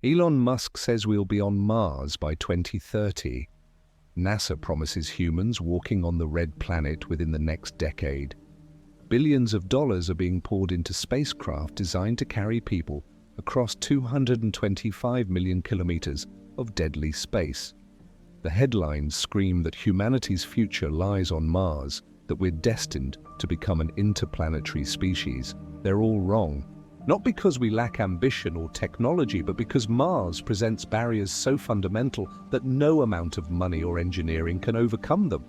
Elon Musk says we'll be on Mars by 2030. NASA promises humans walking on the red planet within the next decade. Billions of dollars are being poured into spacecraft designed to carry people across 225 million kilometers of deadly space. The headlines scream that humanity's future lies on Mars, that we're destined to become an interplanetary species. They're all wrong. Not because we lack ambition or technology, but because Mars presents barriers so fundamental that no amount of money or engineering can overcome them.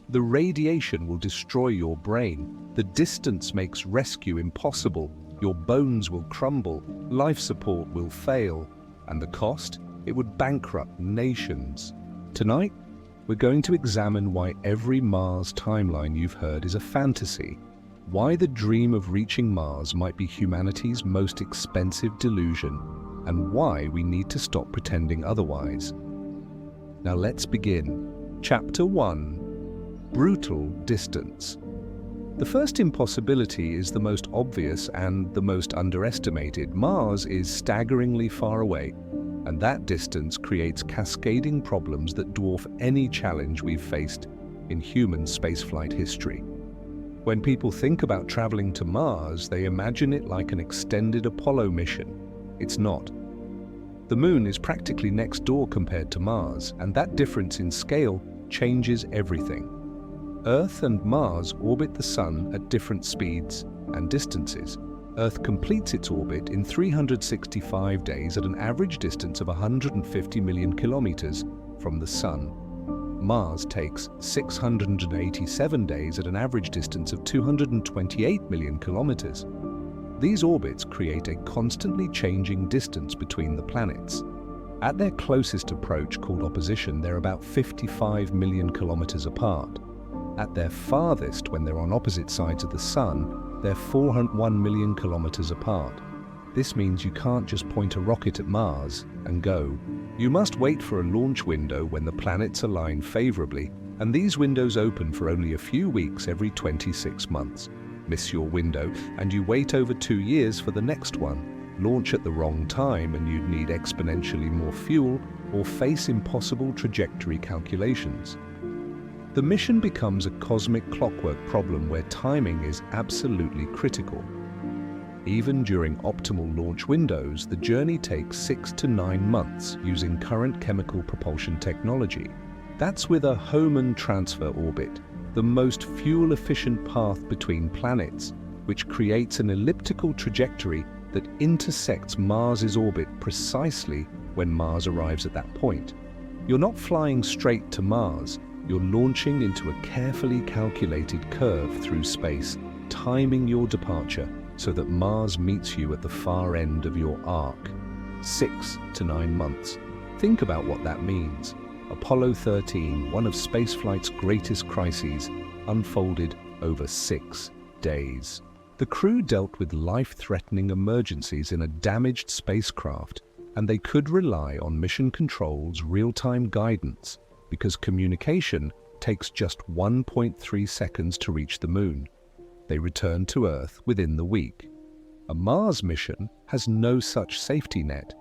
The radiation will destroy your brain. The distance makes rescue impossible. Your bones will crumble. Life support will fail. And the cost? It would bankrupt nations. Tonight, we're going to examine why every Mars timeline you've heard is a fantasy. Why the dream of reaching Mars might be humanity's most expensive delusion, and why we need to stop pretending otherwise. Now let's begin. Chapter 1. Brutal Distance. The first impossibility is the most obvious and the most underestimated. Mars is staggeringly far away, and that distance creates cascading problems that dwarf any challenge we've faced in human spaceflight history. When people think about traveling to Mars, they imagine it like an extended Apollo mission. It's not. The Moon is practically next door compared to Mars, and that difference in scale changes everything. Earth and Mars orbit the Sun at different speeds and distances. Earth completes its orbit in 365 days at an average distance of 150 million kilometers from the Sun. Mars takes 687 days at an average distance of 228 million kilometers. These orbits create a constantly changing distance between the planets. At their closest approach, called opposition, they're about 55 million kilometers apart. At their farthest, when they're on opposite sides of the Sun, they're 401 million kilometers apart. This means you can't just point a rocket at Mars and go. You must wait for a launch window when the planets align favorably, and these windows open for only a few weeks every 26 months. Miss your window, and you wait over 2 years for the next one. Launch at the wrong time, and you'd need exponentially more fuel or face impossible trajectory calculations. The mission becomes a cosmic clockwork problem where timing is absolutely critical. Even during optimal launch windows, the journey takes 6 to 9 months using current chemical propulsion technology. That's with a Hohmann transfer orbit, the most fuel-efficient path between planets, which creates an elliptical trajectory that intersects Mars's orbit precisely when Mars arrives at that point. You're not flying straight to Mars, you're launching into a carefully calculated curve through space, timing your departure so that Mars meets you at the far end of your arc. 6 to 9 months. Think about what that means. Apollo 13, one of spaceflight's greatest crises, unfolded over 6 days. The crew dealt with life-threatening emergencies in a damaged spacecraft, and they could rely on mission control's real-time guidance because communication takes just 1.3 seconds to reach the Moon. They returned to Earth within the week. A Mars mission has no such safety net.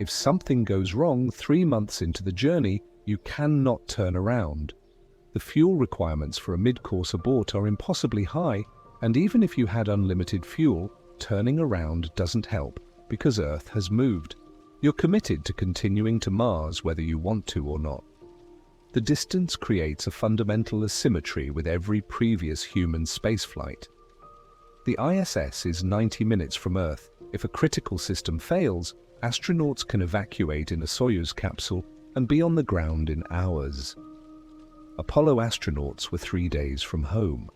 If something goes wrong 3 months into the journey, you cannot turn around. The fuel requirements for a mid-course abort are impossibly high, and even if you had unlimited fuel, turning around doesn't help because Earth has moved. You're committed to continuing to Mars whether you want to or not. The distance creates a fundamental asymmetry with every previous human spaceflight. The ISS is 90 minutes from Earth. If a critical system fails, astronauts can evacuate in a Soyuz capsule and be on the ground in hours. Apollo astronauts were 3 days from home.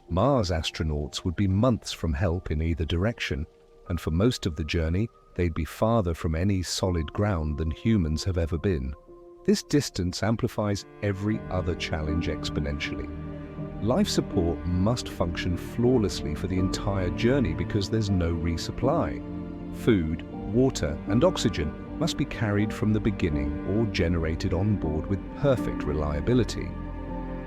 Mars astronauts would be months from help in either direction, and for most of the journey, they'd be farther from any solid ground than humans have ever been. This distance amplifies every other challenge exponentially. Life support must function flawlessly for the entire journey because there's no resupply. Food, water, and oxygen must be carried from the beginning or generated on board with perfect reliability.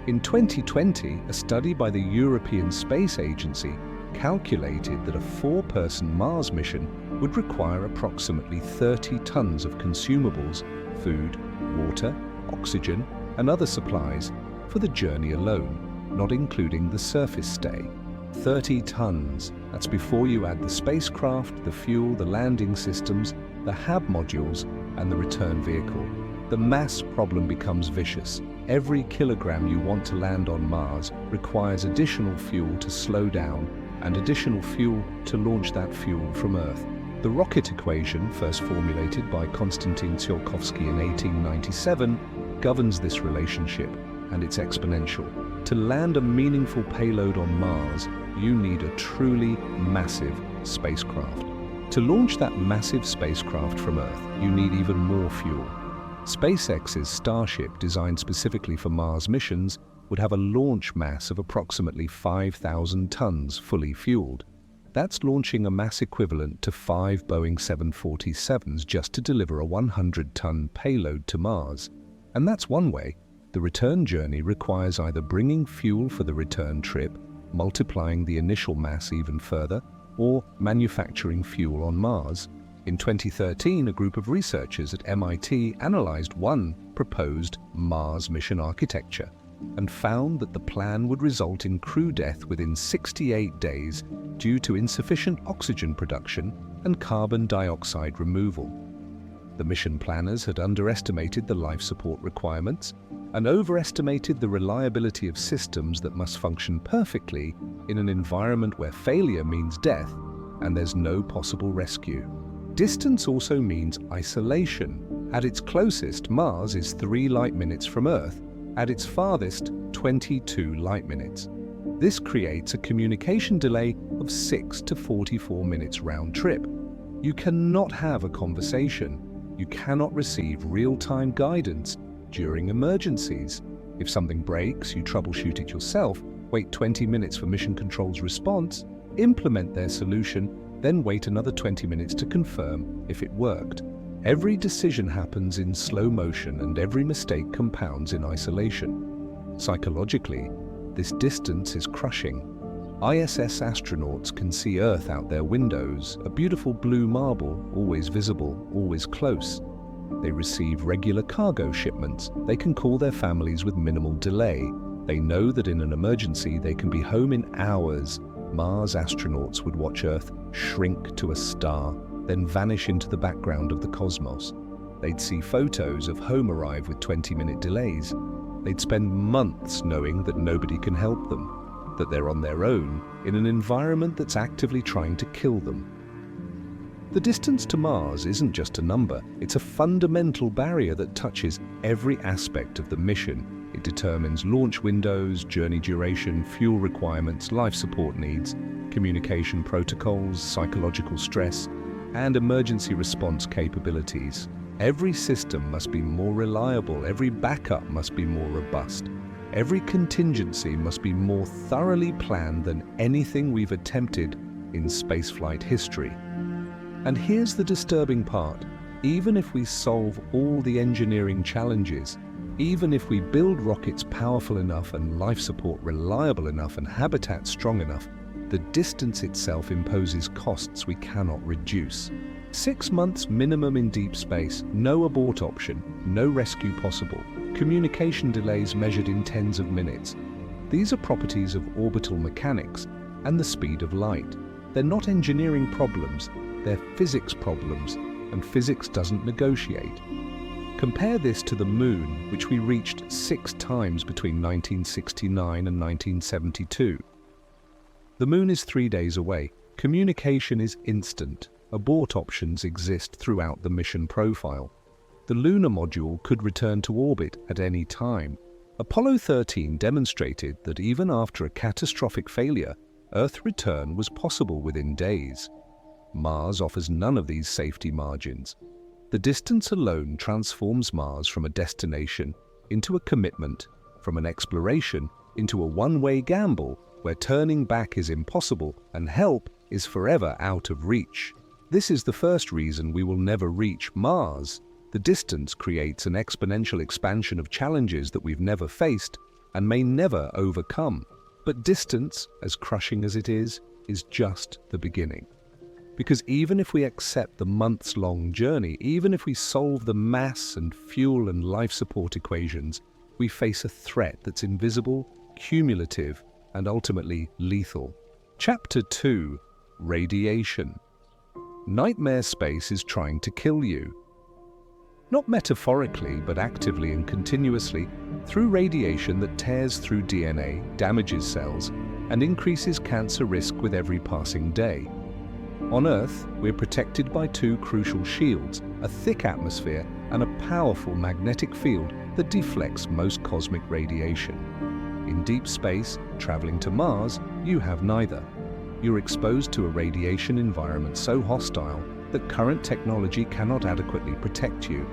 In 2020, a study by the European Space Agency calculated that a 4-person Mars mission would require approximately 30 tons of consumables, food, water, oxygen, and other supplies for the journey alone, not including the surface stay. 30 tons. That's before you add the spacecraft, the fuel, the landing systems, the HAB modules, and the return vehicle. The mass problem becomes vicious. Every kilogram you want to land on Mars requires additional fuel to slow down and additional fuel to launch that fuel from Earth. The rocket equation, first formulated by Konstantin Tsiolkovsky in 1897, governs this relationship, and it's exponential. To land a meaningful payload on Mars, you need a truly massive spacecraft. To launch that massive spacecraft from Earth, you need even more fuel. SpaceX's Starship, designed specifically for Mars missions, would have a launch mass of approximately 5,000 tons fully fueled. That's launching a mass equivalent to 5 Boeing 747s just to deliver a 100-ton payload to Mars. And that's one way. The return journey requires either bringing fuel for the return trip, multiplying the initial mass even further, or manufacturing fuel on Mars. In 2013, a group of researchers at MIT analyzed one proposed Mars mission architecture and found that the plan would result in crew death within 68 days due to insufficient oxygen production and carbon dioxide removal. The mission planners had underestimated the life support requirements and overestimated the reliability of systems that must function perfectly in an environment where failure means death and there's no possible rescue. Distance also means isolation. At its closest, Mars is 3 light minutes from Earth. At its farthest, 22 light minutes. This creates a communication delay of 6 to 44 minutes round trip. You cannot have a conversation. You cannot receive real-time guidance during emergencies. If something breaks, you troubleshoot it yourself, wait 20 minutes for Mission Control's response, implement their solution, then wait another 20 minutes to confirm if it worked. Every decision happens in slow motion and every mistake compounds in isolation. Psychologically, this distance is crushing. ISS astronauts can see Earth out their windows, a beautiful blue marble, always visible, always close. They receive regular cargo shipments. They can call their families with minimal delay. They know that in an emergency they can be home in hours. Mars astronauts would watch Earth shrink to a star, then vanish into the background of the cosmos. They'd see photos of home arrive with 20-minute delays. They'd spend months knowing that nobody can help them, that they're on their own in an environment that's actively trying to kill them. The distance to Mars isn't just a number, it's a fundamental barrier that touches every aspect of the mission. It determines launch windows, journey duration, fuel requirements, life support needs, communication protocols, psychological stress, and emergency response capabilities. Every system must be more reliable, every backup must be more robust. Every contingency must be more thoroughly planned than anything we've attempted in spaceflight history. And here's the disturbing part. Even if we solve all the engineering challenges, even if we build rockets powerful enough and life support reliable enough and habitat strong enough, the distance itself imposes costs we cannot reduce. 6 months minimum in deep space, no abort option, no rescue possible, communication delays measured in tens of minutes. These are properties of orbital mechanics and the speed of light. They're not engineering problems, they're physics problems, and physics doesn't negotiate. Compare this to the Moon, which we reached 6 times between 1969 and 1972. The Moon is 3 days away. Communication is instant. Abort options exist throughout the mission profile. The lunar module could return to orbit at any time. Apollo 13 demonstrated that even after a catastrophic failure, Earth return was possible within days. Mars offers none of these safety margins. The distance alone transforms Mars from a destination into a commitment, from an exploration into a one-way gamble where turning back is impossible and help is forever out of reach. This is the first reason we will never reach Mars. The distance creates an exponential expansion of challenges that we've never faced and may never overcome. But distance, as crushing as it is is just the beginning. Because even if we accept the months-long journey, even if we solve the mass and fuel and life support equations, we face a threat that's invisible, cumulative, and ultimately lethal. Chapter 2: Radiation. Nightmare space is trying to kill you. Not metaphorically, but actively and continuously, through radiation that tears through DNA, damages cells, and increases cancer risk with every passing day. On Earth, we're protected by two crucial shields, a thick atmosphere and a powerful magnetic field that deflects most cosmic radiation. In deep space, traveling to Mars, you have neither. You're exposed to a radiation environment so hostile that current technology cannot adequately protect you.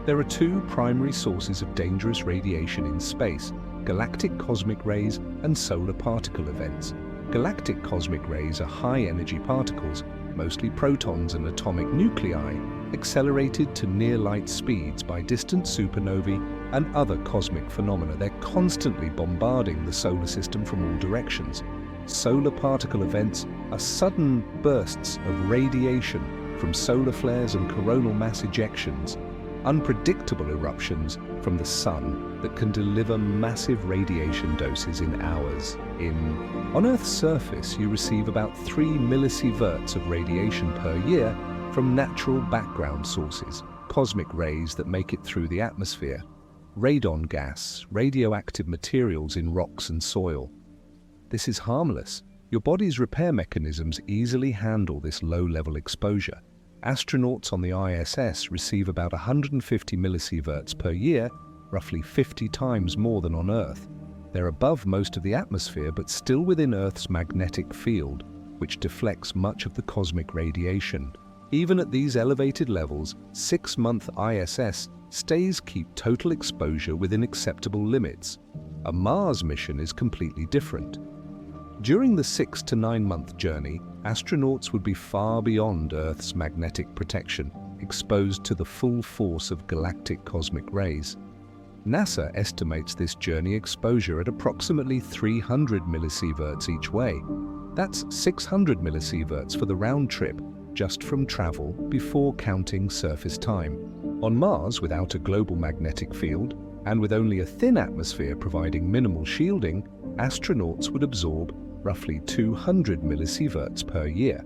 There are two primary sources of dangerous radiation in space: galactic cosmic rays and solar particle events. Galactic cosmic rays are high-energy particles, mostly protons and atomic nuclei, accelerated to near-light speeds by distant supernovae and other cosmic phenomena. They're constantly bombarding the solar system from all directions. Solar particle events are sudden bursts of radiation from solar flares and coronal mass ejections, unpredictable eruptions from the sun that can deliver massive radiation doses in hours. On Earth's surface, you receive about 3 millisieverts of radiation per year from natural background sources, cosmic rays that make it through the atmosphere, radon gas, radioactive materials in rocks and soil. This is harmless. Your body's repair mechanisms easily handle this low-level exposure. Astronauts on the ISS receive about 150 millisieverts per year, roughly 50 times more than on Earth. They're above most of the atmosphere, but still within Earth's magnetic field, which deflects much of the cosmic radiation. Even at these elevated levels, 6-month ISS stays keep total exposure within acceptable limits. A Mars mission is completely different. During the 6 to 9-month journey, astronauts would be far beyond Earth's magnetic protection, exposed to the full force of galactic cosmic rays. NASA estimates this journey exposure at approximately 300 millisieverts each way. That's 600 millisieverts for the round trip, just from travel, before counting surface time. On Mars, without a global magnetic field, and with only a thin atmosphere providing minimal shielding, astronauts would absorb roughly 200 millisieverts per year.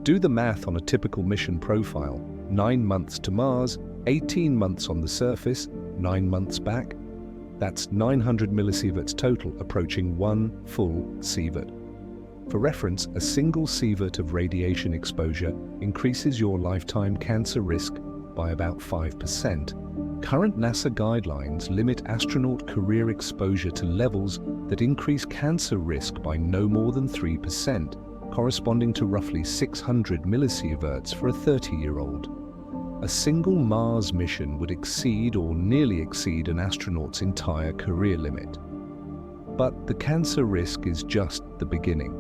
Do the math on a typical mission profile: 9 months to Mars, 18 months on the surface, 9 months back. That's 900 millisieverts total, approaching 1 full sievert. For reference, a single sievert of radiation exposure increases your lifetime cancer risk by about 5%. Current NASA guidelines limit astronaut career exposure to levels that increase cancer risk by no more than 3%, corresponding to roughly 600 millisieverts for a 30-year-old. A single Mars mission would exceed or nearly exceed an astronaut's entire career limit. But the cancer risk is just the beginning.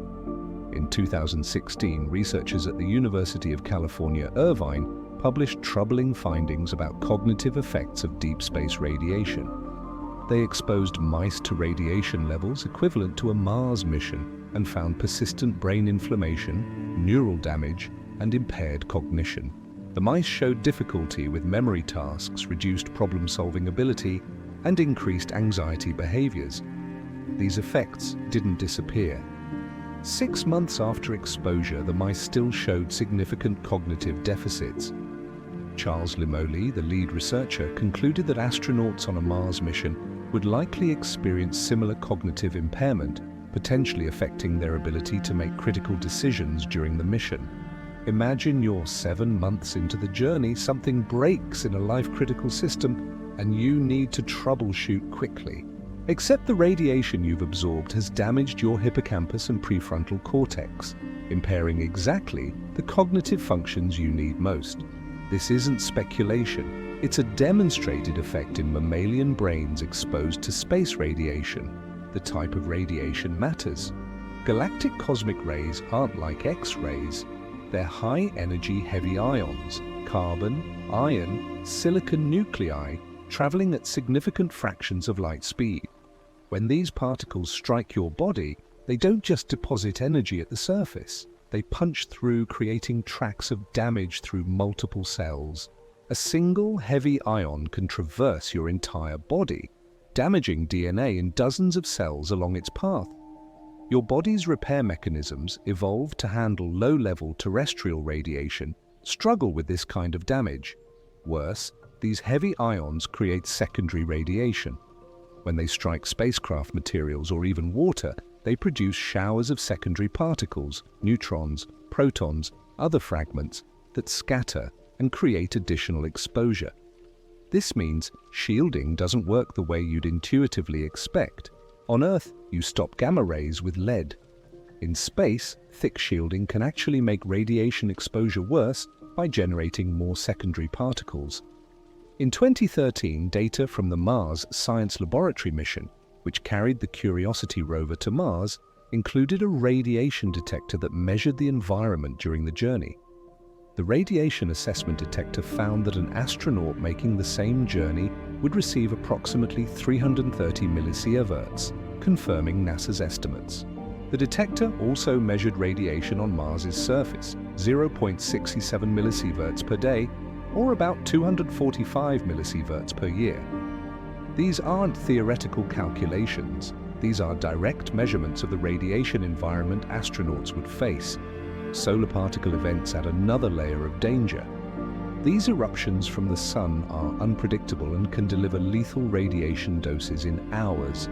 In 2016, researchers at the University of California, Irvine, published troubling findings about cognitive effects of deep space radiation. They exposed mice to radiation levels equivalent to a Mars mission and found persistent brain inflammation, neural damage, and impaired cognition. The mice showed difficulty with memory tasks, reduced problem-solving ability, and increased anxiety behaviors. These effects didn't disappear. 6 months after exposure, the mice still showed significant cognitive deficits. Charles Limoli, the lead researcher, concluded that astronauts on a Mars mission would likely experience similar cognitive impairment, potentially affecting their ability to make critical decisions during the mission. Imagine you're 7 months into the journey, something breaks in a life-critical system, and you need to troubleshoot quickly. Except the radiation you've absorbed has damaged your hippocampus and prefrontal cortex, impairing exactly the cognitive functions you need most. This isn't speculation. It's a demonstrated effect in mammalian brains exposed to space radiation. The type of radiation matters. Galactic cosmic rays aren't like X-rays. They're high-energy heavy ions, carbon, iron, silicon nuclei, traveling at significant fractions of light speed. When these particles strike your body, They don't just deposit energy at the surface. They punch through, creating tracks of damage through multiple cells. A single heavy ion can traverse your entire body, damaging DNA in dozens of cells along its path. Your body's repair mechanisms, evolved to handle low-level terrestrial radiation, struggle with this kind of damage. Worse, these heavy ions create secondary radiation. When they strike spacecraft materials or even water, they produce showers of secondary particles, neutrons, protons, other fragments that scatter and create additional exposure. This means shielding doesn't work the way you'd intuitively expect. On Earth, you stop gamma rays with lead. In space, thick shielding can actually make radiation exposure worse by generating more secondary particles. In 2013, data from the Mars Science Laboratory mission, which carried the Curiosity rover to Mars, included a radiation detector that measured the environment during the journey. The radiation assessment detector found that an astronaut making the same journey would receive approximately 330 millisieverts, confirming NASA's estimates. The detector also measured radiation on Mars's surface, 0.67 millisieverts per day, or about 245 millisieverts per year. These aren't theoretical calculations. These are direct measurements of the radiation environment astronauts would face. Solar particle events add another layer of danger. These eruptions from the sun are unpredictable and can deliver lethal radiation doses in hours.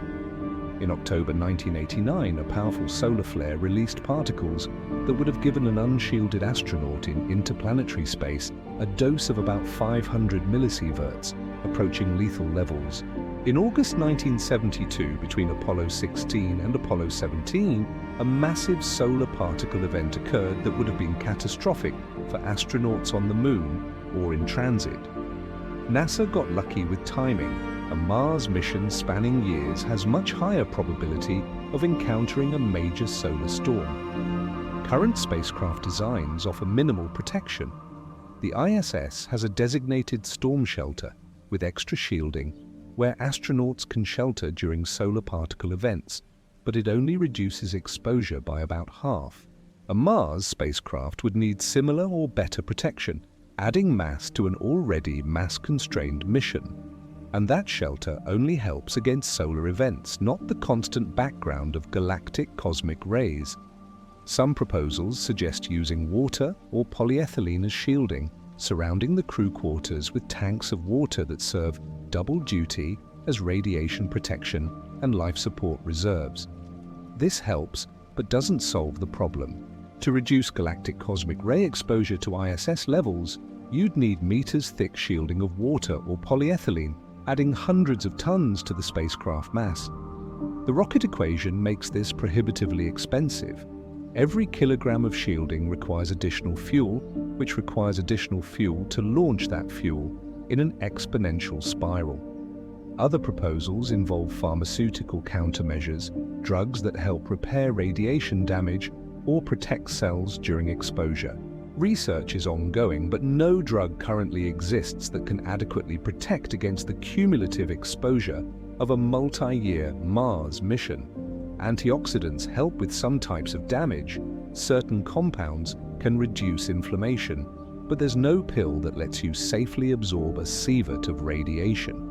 In October 1989, a powerful solar flare released particles that would have given an unshielded astronaut in interplanetary space a dose of about 500 millisieverts, approaching lethal levels. In August 1972, between Apollo 16 and Apollo 17, a massive solar particle event occurred that would have been catastrophic for astronauts on the Moon or in transit. NASA got lucky with timing. A Mars mission spanning years has much higher probability of encountering a major solar storm. Current spacecraft designs offer minimal protection. The ISS has a designated storm shelter with extra shielding where astronauts can shelter during solar particle events, but it only reduces exposure by about half. A Mars spacecraft would need similar or better protection, adding mass to an already mass-constrained mission. And that shelter only helps against solar events, not the constant background of galactic cosmic rays. Some proposals suggest using water or polyethylene as shielding, surrounding the crew quarters with tanks of water that serve double duty as radiation protection and life support reserves. This helps, but doesn't solve the problem. To reduce galactic cosmic ray exposure to ISS levels, you'd need meters-thick shielding of water or polyethylene, adding hundreds of tons to the spacecraft mass. The rocket equation makes this prohibitively expensive. Every kilogram of shielding requires additional fuel, which requires additional fuel to launch that fuel in an exponential spiral. Other proposals involve pharmaceutical countermeasures, drugs that help repair radiation damage or protect cells during exposure. Research is ongoing, but no drug currently exists that can adequately protect against the cumulative exposure of a multi-year Mars mission. Antioxidants help with some types of damage. Certain compounds can reduce inflammation, but there's no pill that lets you safely absorb a sievert of radiation.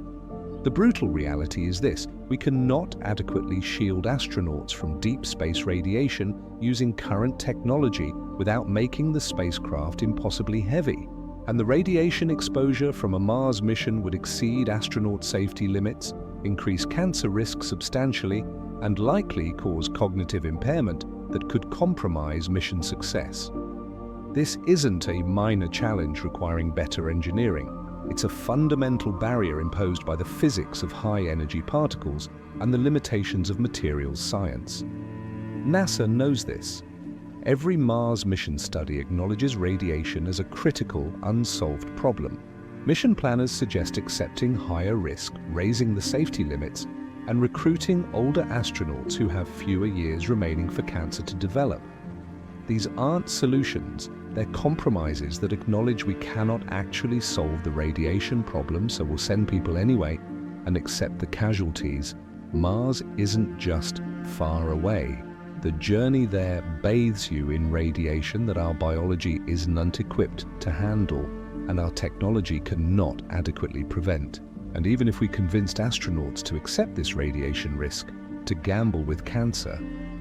The brutal reality is this: we cannot adequately shield astronauts from deep space radiation using current technology without making the spacecraft impossibly heavy. And the radiation exposure from a Mars mission would exceed astronaut safety limits, increase cancer risk substantially, and likely cause cognitive impairment that could compromise mission success. This isn't a minor challenge requiring better engineering. It's a fundamental barrier imposed by the physics of high-energy particles and the limitations of materials science. NASA knows this. Every Mars mission study acknowledges radiation as a critical, unsolved problem. Mission planners suggest accepting higher risk, raising the safety limits, and recruiting older astronauts who have fewer years remaining for cancer to develop. These aren't solutions, they're compromises that acknowledge we cannot actually solve the radiation problem, so we'll send people anyway and accept the casualties. Mars isn't just far away, The journey there bathes you in radiation that our biology isn't equipped to handle and our technology cannot adequately prevent. And even if we convinced astronauts to accept this radiation risk, to gamble with cancer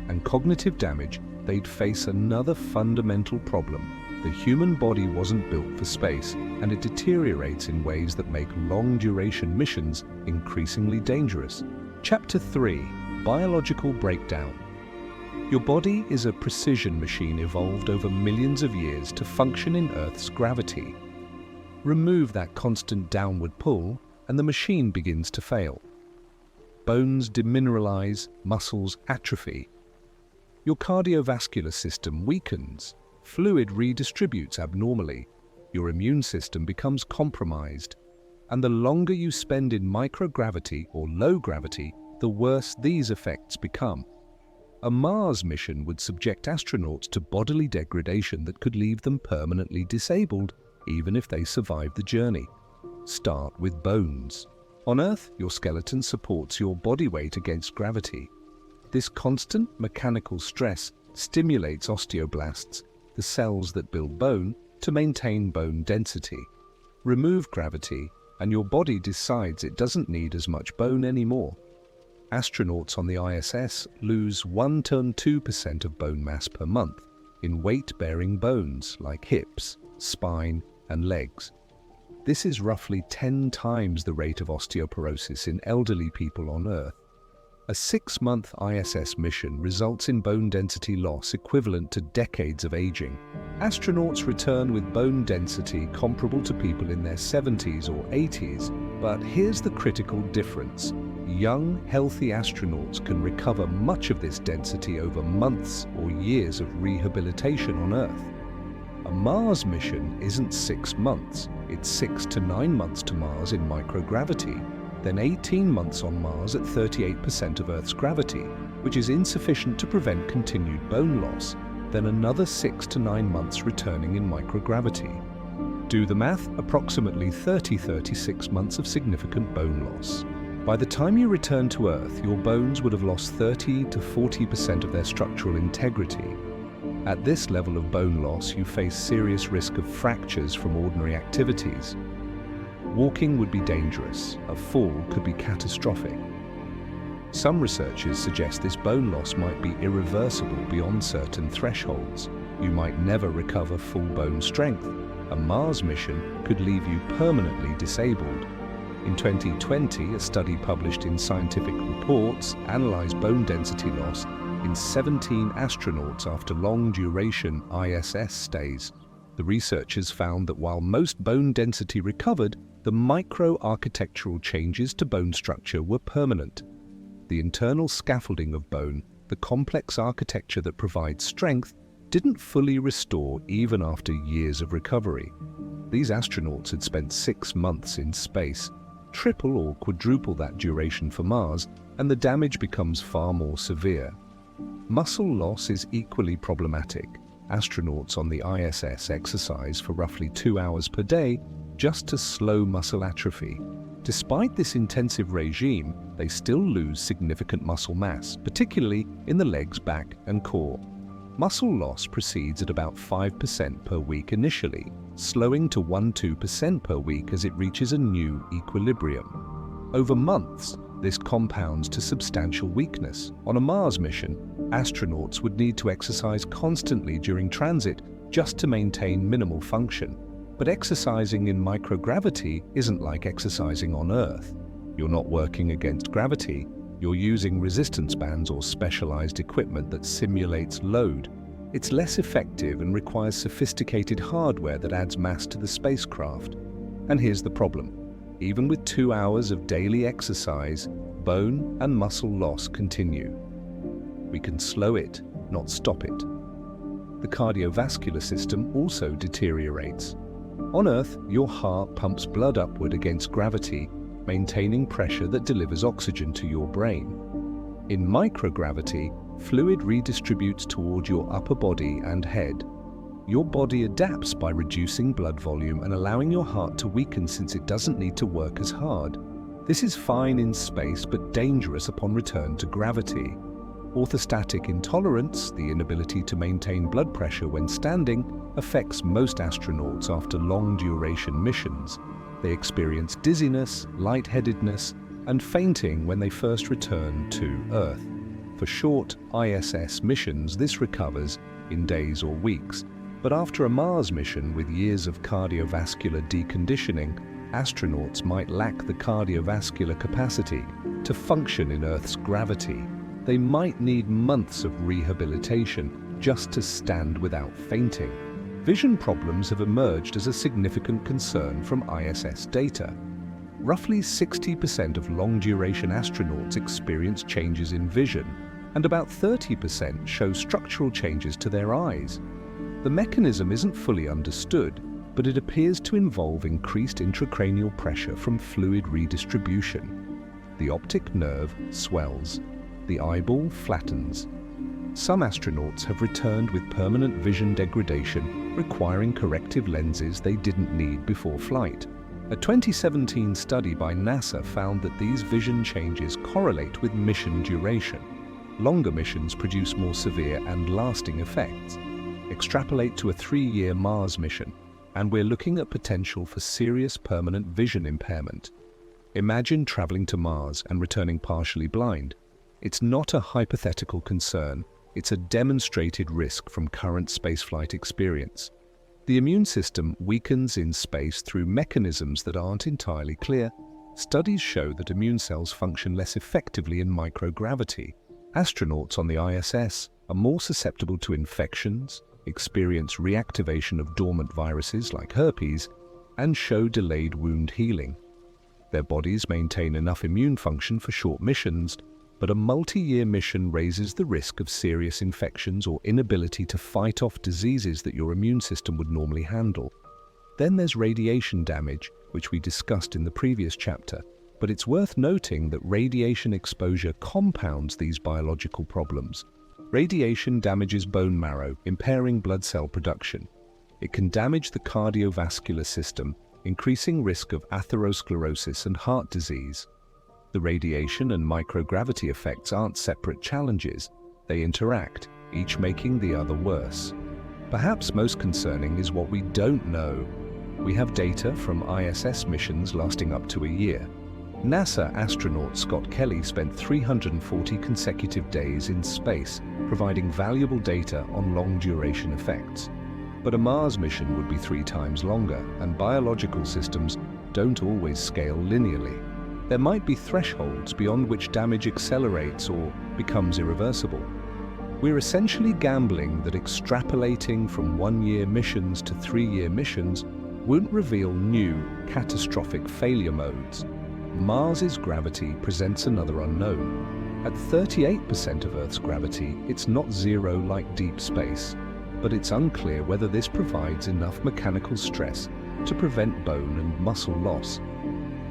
and cognitive damage, they'd face another fundamental problem. The human body wasn't built for space, and it deteriorates in ways that make long-duration missions increasingly dangerous. Chapter 3: Biological Breakdown. Your body is a precision machine evolved over millions of years to function in Earth's gravity. Remove that constant downward pull, and the machine begins to fail. Bones demineralize, muscles atrophy. Your cardiovascular system weakens, fluid redistributes abnormally, your immune system becomes compromised, and the longer you spend in microgravity or low gravity, the worse these effects become. A Mars mission would subject astronauts to bodily degradation that could leave them permanently disabled, even if they survive the journey. Start with bones. On Earth, your skeleton supports your body weight against gravity. This constant mechanical stress stimulates osteoblasts, the cells that build bone, to maintain bone density. Remove gravity, and your body decides it doesn't need as much bone anymore. Astronauts on the ISS lose 1 to 2% of bone mass per month in weight-bearing bones like hips, spine, and legs. This is roughly 10 times the rate of osteoporosis in elderly people on Earth. A 6-month ISS mission results in bone density loss equivalent to decades of aging. Astronauts return with bone density comparable to people in their 70s or 80s, but here's the critical difference. Young, healthy astronauts can recover much of this density over months or years of rehabilitation on Earth. A Mars mission isn't 6 months, it's 6 to 9 months to Mars in microgravity, then 18 months on Mars at 38% of Earth's gravity, which is insufficient to prevent continued bone loss, then another 6 to 9 months returning in microgravity. Do the math, approximately 30-36 months of significant bone loss. By the time you return to Earth, your bones would have lost 30 to 40% of their structural integrity. At this level of bone loss, you face serious risk of fractures from ordinary activities. Walking would be dangerous. A fall could be catastrophic. Some researchers suggest this bone loss might be irreversible beyond certain thresholds. You might never recover full bone strength. A Mars mission could leave you permanently disabled. In 2020, a study published in Scientific Reports analyzed bone density loss in 17 astronauts after long-duration ISS stays. The researchers found that while most bone density recovered, the micro-architectural changes to bone structure were permanent. The internal scaffolding of bone, the complex architecture that provides strength, didn't fully restore even after years of recovery. These astronauts had spent 6 months in space, triple or quadruple that duration for Mars, and the damage becomes far more severe. Muscle loss is equally problematic. Astronauts on the ISS exercise for roughly 2 hours per day just to slow muscle atrophy. Despite this intensive regime, they still lose significant muscle mass, particularly in the legs, back, and core. Muscle loss proceeds at about 5% per week initially, slowing to 1–2% per week as it reaches a new equilibrium. Over months, this compounds to substantial weakness. On a Mars mission, astronauts would need to exercise constantly during transit just to maintain minimal function. But exercising in microgravity isn't like exercising on Earth. You're not working against gravity. You're using resistance bands or specialized equipment that simulates load. It's less effective and requires sophisticated hardware that adds mass to the spacecraft. And here's the problem. Even with 2 hours of daily exercise, bone and muscle loss continue. We can slow it, not stop it. The cardiovascular system also deteriorates. On Earth, your heart pumps blood upward against gravity, maintaining pressure that delivers oxygen to your brain. In microgravity, fluid redistributes toward your upper body and head. Your body adapts by reducing blood volume and allowing your heart to weaken since it doesn't need to work as hard. This is fine in space but dangerous upon return to gravity. Orthostatic intolerance, the inability to maintain blood pressure when standing, affects most astronauts after long-duration missions. They experience dizziness, lightheadedness, and fainting when they first return to Earth. For short ISS missions, this recovers in days or weeks. But after a Mars mission with years of cardiovascular deconditioning, astronauts might lack the cardiovascular capacity to function in Earth's gravity. They might need months of rehabilitation just to stand without fainting. Vision problems have emerged as a significant concern from ISS data. Roughly 60% of long-duration astronauts experience changes in vision, and about 30% show structural changes to their eyes. The mechanism isn't fully understood, but it appears to involve increased intracranial pressure from fluid redistribution. The optic nerve swells. The eyeball flattens. Some astronauts have returned with permanent vision degradation, requiring corrective lenses they didn't need before flight. A 2017 study by NASA found that these vision changes correlate with mission duration. Longer missions produce more severe and lasting effects. Extrapolate to a 3-year Mars mission, and we're looking at potential for serious permanent vision impairment. Imagine traveling to Mars and returning partially blind. It's not a hypothetical concern, it's a demonstrated risk from current spaceflight experience. The immune system weakens in space through mechanisms that aren't entirely clear. Studies show that immune cells function less effectively in microgravity. Astronauts on the ISS are more susceptible to infections, experience reactivation of dormant viruses like herpes, and show delayed wound healing. Their bodies maintain enough immune function for short missions, but a multi-year mission raises the risk of serious infections or inability to fight off diseases that your immune system would normally handle. Then there's radiation damage, which we discussed in the previous chapter, but it's worth noting that radiation exposure compounds these biological problems. Radiation damages bone marrow, impairing blood cell production. It can damage the cardiovascular system, increasing risk of atherosclerosis and heart disease. The radiation and microgravity effects aren't separate challenges. They interact, each making the other worse. Perhaps most concerning is what we don't know. We have data from ISS missions lasting up to a year. NASA astronaut Scott Kelly spent 340 consecutive days in space, providing valuable data on long-duration effects. But a Mars mission would be 3 times longer, and biological systems don't always scale linearly. There might be thresholds beyond which damage accelerates or becomes irreversible. We're essentially gambling that extrapolating from 1-year missions to 3-year missions won't reveal new, catastrophic failure modes. Mars's gravity presents another unknown. At 38% of Earth's gravity, it's not zero like deep space, but it's unclear whether this provides enough mechanical stress to prevent bone and muscle loss.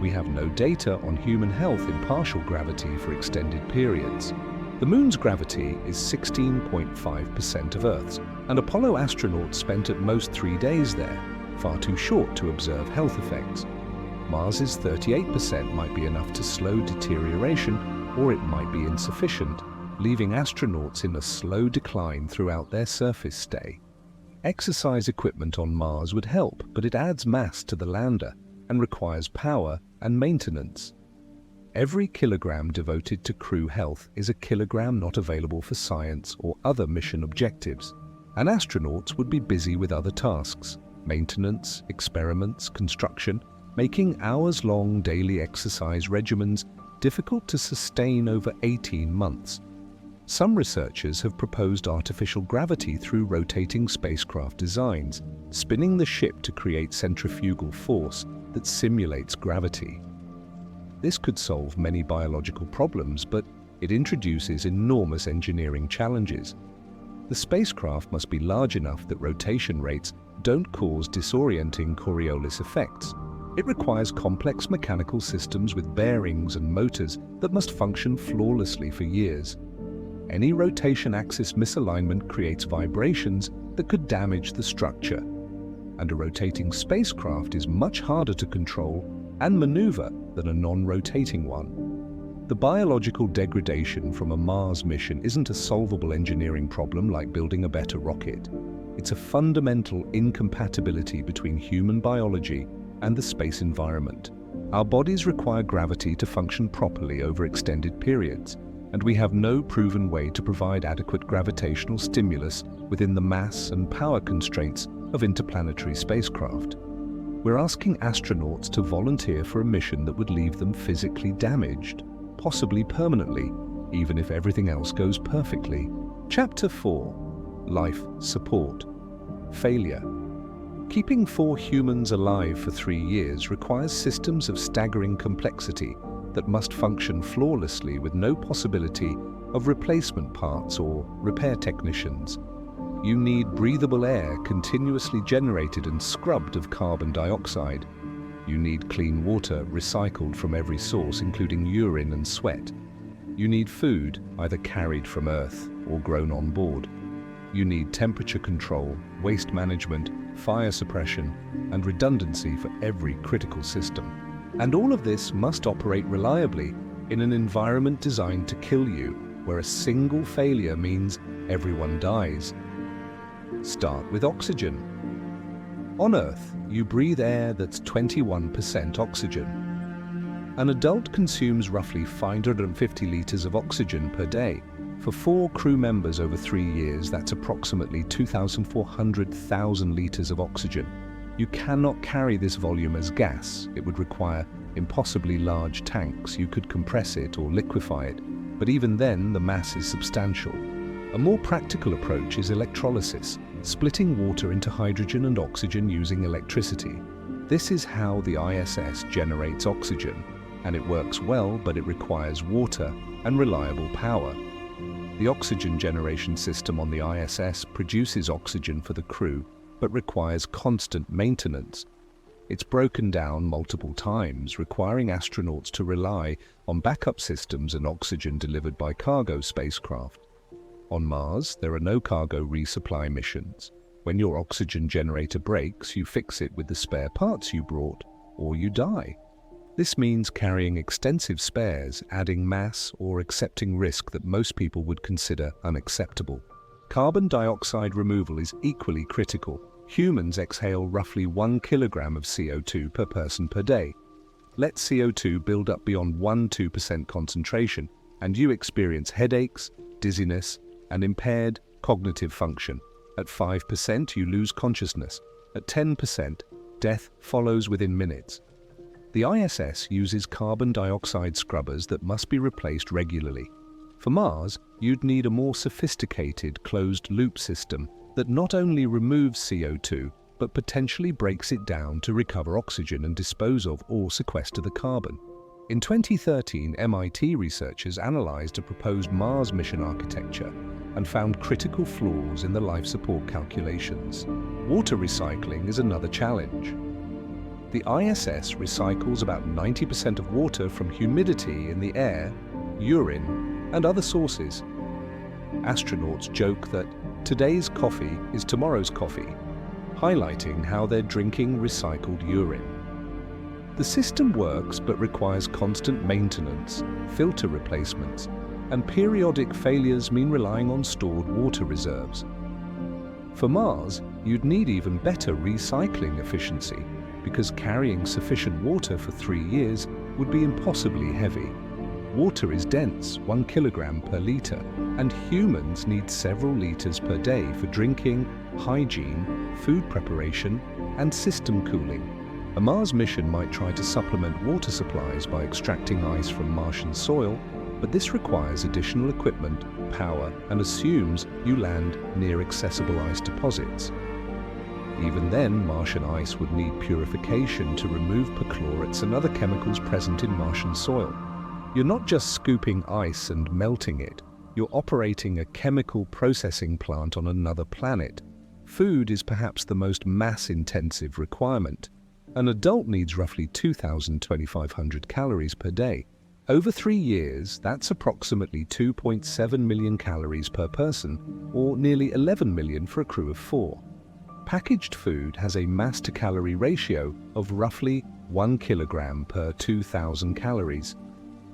We have no data on human health in partial gravity for extended periods. The Moon's gravity is 16.5% of Earth's, and Apollo astronauts spent at most 3 days there, far too short to observe health effects. Mars's 38% might be enough to slow deterioration, or it might be insufficient, leaving astronauts in a slow decline throughout their surface stay. Exercise equipment on Mars would help, but it adds mass to the lander and requires power and maintenance. Every kilogram devoted to crew health is a kilogram not available for science or other mission objectives, and astronauts would be busy with other tasks, maintenance, experiments, construction, making hours-long daily exercise regimens difficult to sustain over 18 months. Some researchers have proposed artificial gravity through rotating spacecraft designs, spinning the ship to create centrifugal force that simulates gravity. This could solve many biological problems, but it introduces enormous engineering challenges. The spacecraft must be large enough that rotation rates don't cause disorienting Coriolis effects. It requires complex mechanical systems with bearings and motors that must function flawlessly for years. Any rotation axis misalignment creates vibrations that could damage the structure, and a rotating spacecraft is much harder to control and maneuver than a non-rotating one. The biological degradation from a Mars mission isn't a solvable engineering problem like building a better rocket. It's a fundamental incompatibility between human biology and the space environment. Our bodies require gravity to function properly over extended periods, and we have no proven way to provide adequate gravitational stimulus within the mass and power constraints of interplanetary spacecraft. We're asking astronauts to volunteer for a mission that would leave them physically damaged, possibly permanently, even if everything else goes perfectly. Chapter 4: Life Support. Failure. Keeping 4 humans alive for 3 years requires systems of staggering complexity that must function flawlessly with no possibility of replacement parts or repair technicians. You need breathable air continuously generated and scrubbed of carbon dioxide. You need clean water recycled from every source, including urine and sweat. You need food, either carried from Earth or grown on board. You need temperature control, waste management, fire suppression, and redundancy for every critical system. And all of this must operate reliably in an environment designed to kill you, where a single failure means everyone dies. Start with oxygen. On Earth, you breathe air that's 21% oxygen. An adult consumes roughly 550 liters of oxygen per day. For 4 crew members over 3 years, that's approximately 2,400,000 liters of oxygen. You cannot carry this volume as gas. It would require impossibly large tanks. You could compress it or liquefy it, but even then, the mass is substantial. A more practical approach is electrolysis, splitting water into hydrogen and oxygen using electricity. This is how the ISS generates oxygen, and it works well, but it requires water and reliable power. The oxygen generation system on the ISS produces oxygen for the crew, but requires constant maintenance. It's broken down multiple times, requiring astronauts to rely on backup systems and oxygen delivered by cargo spacecraft. On Mars, there are no cargo resupply missions. When your oxygen generator breaks, you fix it with the spare parts you brought, or you die. This means carrying extensive spares, adding mass, or accepting risk that most people would consider unacceptable. Carbon dioxide removal is equally critical. Humans exhale roughly 1 kilogram of CO2 per person per day. Let CO2 build up beyond 1–2% concentration, and you experience headaches, dizziness, and impaired cognitive function. At 5%, you lose consciousness. At 10%, death follows within minutes. The ISS uses carbon dioxide scrubbers that must be replaced regularly. For Mars, you'd need a more sophisticated closed-loop system that not only removes CO2, but potentially breaks it down to recover oxygen and dispose of or sequester the carbon. In 2013, MIT researchers analyzed a proposed Mars mission architecture and found critical flaws in the life support calculations. Water recycling is another challenge. The ISS recycles about 90% of water from humidity in the air, urine, and other sources. Astronauts joke that today's coffee is tomorrow's coffee, highlighting how they're drinking recycled urine. The system works but requires constant maintenance, filter replacements, and periodic failures mean relying on stored water reserves. For Mars, you'd need even better recycling efficiency, because carrying sufficient water for 3 years would be impossibly heavy. Water is dense, 1 kilogram per liter, and humans need several liters per day for drinking, hygiene, food preparation, and system cooling. A Mars mission might try to supplement water supplies by extracting ice from Martian soil, but this requires additional equipment, power, and assumes you land near accessible ice deposits. Even then, Martian ice would need purification to remove perchlorates and other chemicals present in Martian soil. You're not just scooping ice and melting it, you're operating a chemical processing plant on another planet. Food is perhaps the most mass-intensive requirement. An adult needs roughly 2,500 calories per day. Over 3 years, that's approximately 2.7 million calories per person, or nearly 11 million for a crew of 4. Packaged food has a mass-to-calorie ratio of roughly 1 kilogram per 2,000 calories.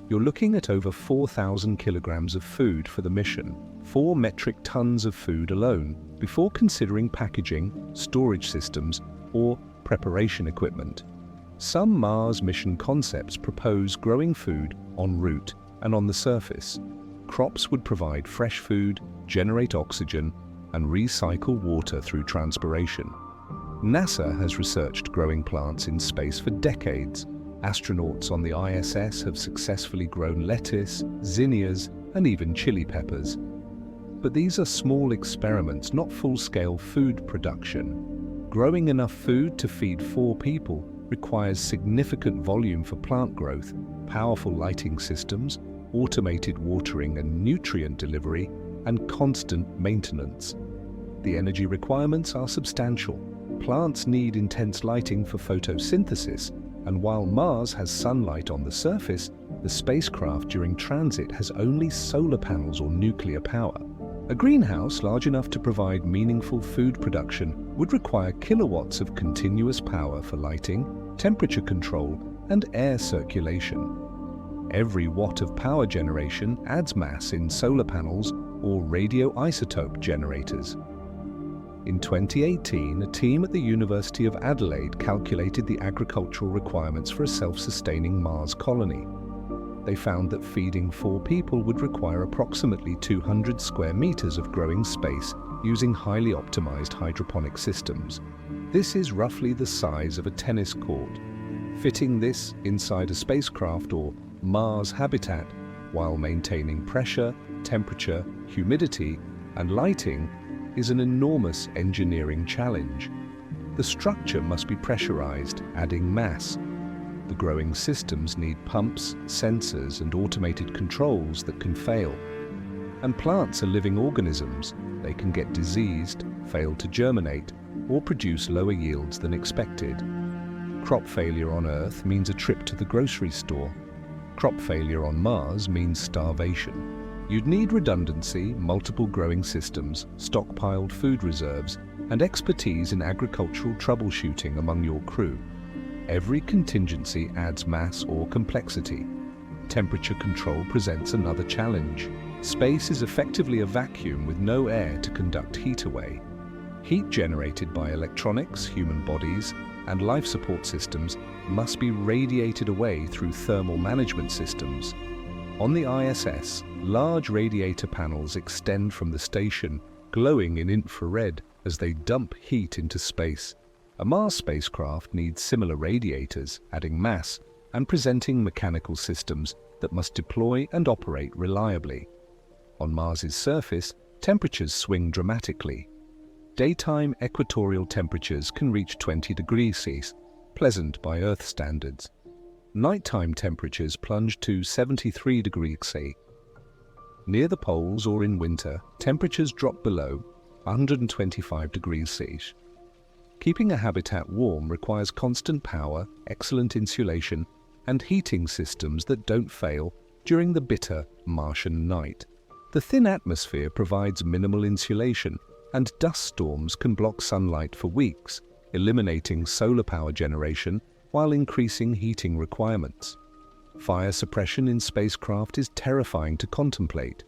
You're looking at over 4,000 kilograms of food for the mission, 4 metric tons of food alone, before considering packaging, storage systems, or preparation equipment. Some Mars mission concepts propose growing food en route and on the surface. Crops would provide fresh food, generate oxygen, and recycle water through transpiration. NASA has researched growing plants in space for decades. Astronauts on the ISS have successfully grown lettuce, zinnias, and even chili peppers. But these are small experiments, not full-scale food production. Growing enough food to feed 4 people requires significant volume for plant growth, powerful lighting systems, automated watering and nutrient delivery, and constant maintenance. The energy requirements are substantial. Plants need intense lighting for photosynthesis, and while Mars has sunlight on the surface, the spacecraft during transit has only solar panels or nuclear power. A greenhouse large enough to provide meaningful food production would require kilowatts of continuous power for lighting, temperature control, and air circulation. Every watt of power generation adds mass in solar panels or radioisotope generators. In 2018, a team at the University of Adelaide calculated the agricultural requirements for a self-sustaining Mars colony. They found that feeding 4 people would require approximately 200 square meters of growing space using highly optimized hydroponic systems. This is roughly the size of a tennis court. Fitting this inside a spacecraft or Mars habitat while maintaining pressure, temperature, humidity, and lighting is an enormous engineering challenge. The structure must be pressurized, adding mass. The growing systems need pumps, sensors, and automated controls that can fail. And plants are living organisms. They can get diseased, fail to germinate, or produce lower yields than expected. Crop failure on Earth means a trip to the grocery store. Crop failure on Mars means starvation. You'd need redundancy, multiple growing systems, stockpiled food reserves, and expertise in agricultural troubleshooting among your crew. Every contingency adds mass or complexity. Temperature control presents another challenge. Space is effectively a vacuum with no air to conduct heat away. Heat generated by electronics, human bodies, and life support systems must be radiated away through thermal management systems. On the ISS, large radiator panels extend from the station, glowing in infrared as they dump heat into space. A Mars spacecraft needs similar radiators, adding mass and presenting mechanical systems that must deploy and operate reliably. On Mars's surface, temperatures swing dramatically. Daytime equatorial temperatures can reach 20 degrees Celsius, pleasant by Earth standards. Nighttime temperatures plunge to 73 degrees Celsius. Near the poles or in winter, temperatures drop below 125 degrees Celsius. Keeping a habitat warm requires constant power, excellent insulation, and heating systems that don't fail during the bitter Martian night. The thin atmosphere provides minimal insulation, and dust storms can block sunlight for weeks, eliminating solar power generation while increasing heating requirements. Fire suppression in spacecraft is terrifying to contemplate.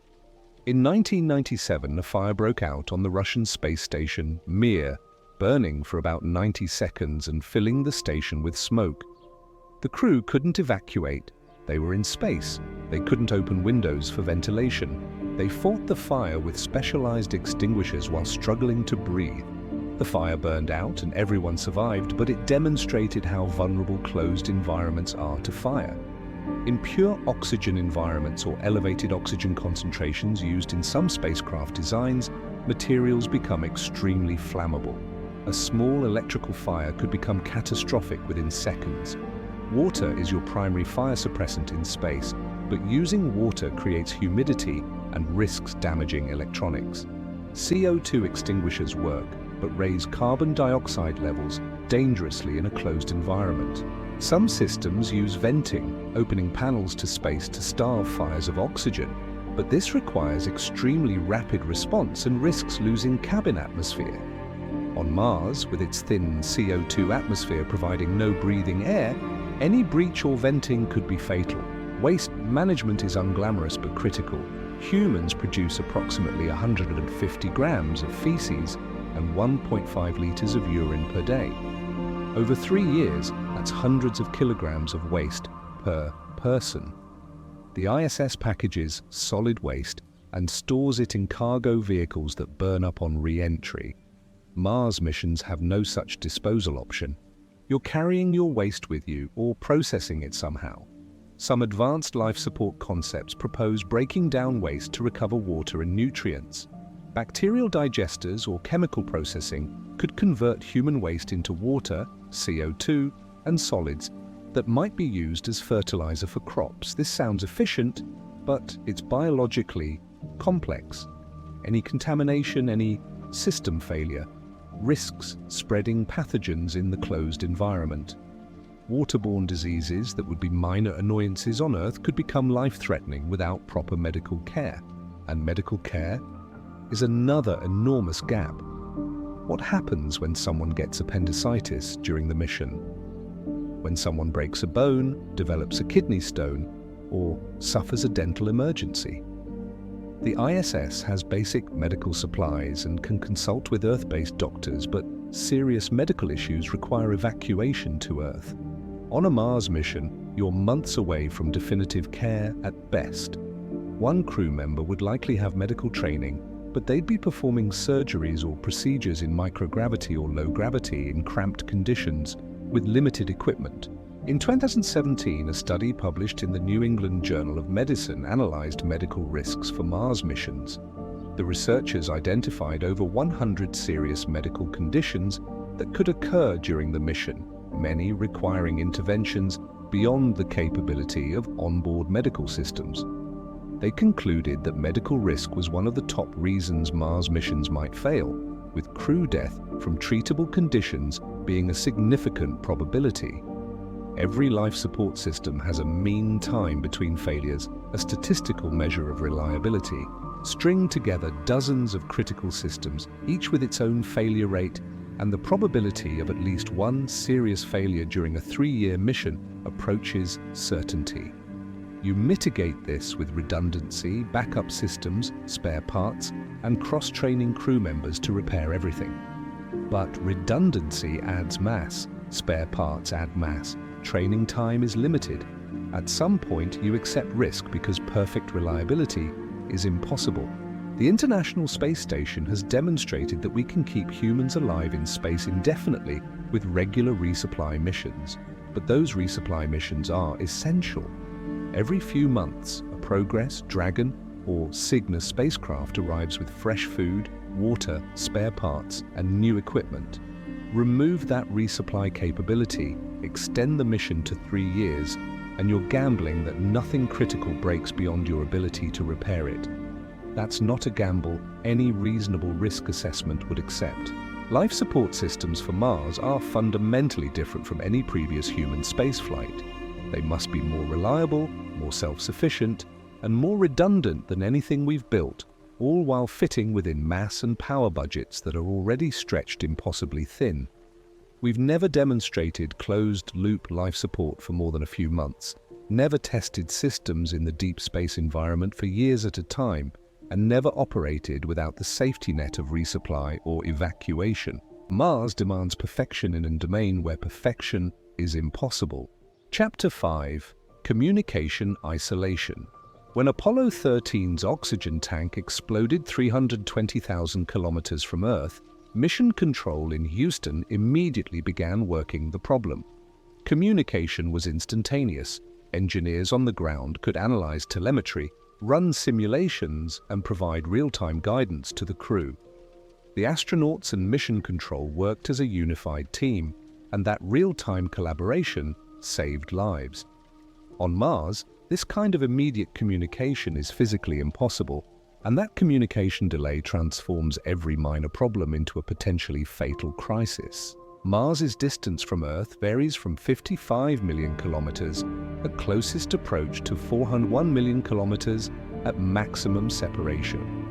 In 1997, a fire broke out on the Russian space station Mir, burning for about 90 seconds and filling the station with smoke. The crew couldn't evacuate. They were in space. They couldn't open windows for ventilation. They fought the fire with specialized extinguishers while struggling to breathe. The fire burned out and everyone survived, but it demonstrated how vulnerable closed environments are to fire. In pure oxygen environments or elevated oxygen concentrations used in some spacecraft designs, materials become extremely flammable. A small electrical fire could become catastrophic within seconds. Water is your primary fire suppressant in space, but using water creates humidity and risks damaging electronics. CO2 extinguishers work, but raise carbon dioxide levels dangerously in a closed environment. Some systems use venting, opening panels to space to starve fires of oxygen, but this requires extremely rapid response and risks losing cabin atmosphere. On Mars, with its thin CO2 atmosphere providing no breathing air, any breach or venting could be fatal. Waste management is unglamorous but critical. Humans produce approximately 150 grams of feces and 1.5 liters of urine per day. Over 3 years, that's hundreds of kilograms of waste per person. The ISS packages solid waste and stores it in cargo vehicles that burn up on re-entry. Mars missions have no such disposal option. You're carrying your waste with you or processing it somehow. Some advanced life support concepts propose breaking down waste to recover water and nutrients. Bacterial digesters or chemical processing could convert human waste into water, CO2, and solids that might be used as fertilizer for crops. This sounds efficient, but it's biologically complex. Any contamination, any system failure, risks spreading pathogens in the closed environment. Waterborne diseases that would be minor annoyances on Earth could become life-threatening without proper medical care. And medical care is another enormous gap. What happens when someone gets appendicitis during the mission? When someone breaks a bone, develops a kidney stone, or suffers a dental emergency? The ISS has basic medical supplies and can consult with Earth-based doctors, but serious medical issues require evacuation to Earth. On a Mars mission, you're months away from definitive care at best. One crew member would likely have medical training, but they'd be performing surgeries or procedures in microgravity or low gravity in cramped conditions with limited equipment. In 2017, a study published in the New England Journal of Medicine analyzed medical risks for Mars missions. The researchers identified over 100 serious medical conditions that could occur during the mission, many requiring interventions beyond the capability of onboard medical systems. They concluded that medical risk was one of the top reasons Mars missions might fail, with crew death from treatable conditions being a significant probability. Every life support system has a mean time between failures, a statistical measure of reliability. String together dozens of critical systems, each with its own failure rate, and the probability of at least one serious failure during a 3-year mission approaches certainty. You mitigate this with redundancy, backup systems, spare parts, and cross-training crew members to repair everything. But redundancy adds mass, spare parts add mass. Training time is limited. At some point, you accept risk because perfect reliability is impossible. The International Space Station has demonstrated that we can keep humans alive in space indefinitely with regular resupply missions. But those resupply missions are essential. Every few months, a Progress, Dragon, or Cygnus spacecraft arrives with fresh food, water, spare parts, and new equipment. Remove that resupply capability, extend the mission to 3 years, and you're gambling that nothing critical breaks beyond your ability to repair it. That's not a gamble any reasonable risk assessment would accept. Life support systems for Mars are fundamentally different from any previous human spaceflight. They must be more reliable, more self-sufficient, and more redundant than anything we've built, all while fitting within mass and power budgets that are already stretched impossibly thin. We've never demonstrated closed-loop life support for more than a few months, never tested systems in the deep space environment for years at a time, and never operated without the safety net of resupply or evacuation. Mars demands perfection in a domain where perfection is impossible. Chapter 5: Communication Isolation. When Apollo 13's oxygen tank exploded 320,000 kilometers from Earth, Mission Control in Houston immediately began working the problem. Communication was instantaneous. Engineers on the ground could analyze telemetry, run simulations, and provide real-time guidance to the crew. The astronauts and Mission Control worked as a unified team, and that real-time collaboration saved lives. On Mars, this kind of immediate communication is physically impossible, and that communication delay transforms every minor problem into a potentially fatal crisis. Mars's distance from Earth varies from 55 million kilometers at closest approach to 401 million kilometers at maximum separation.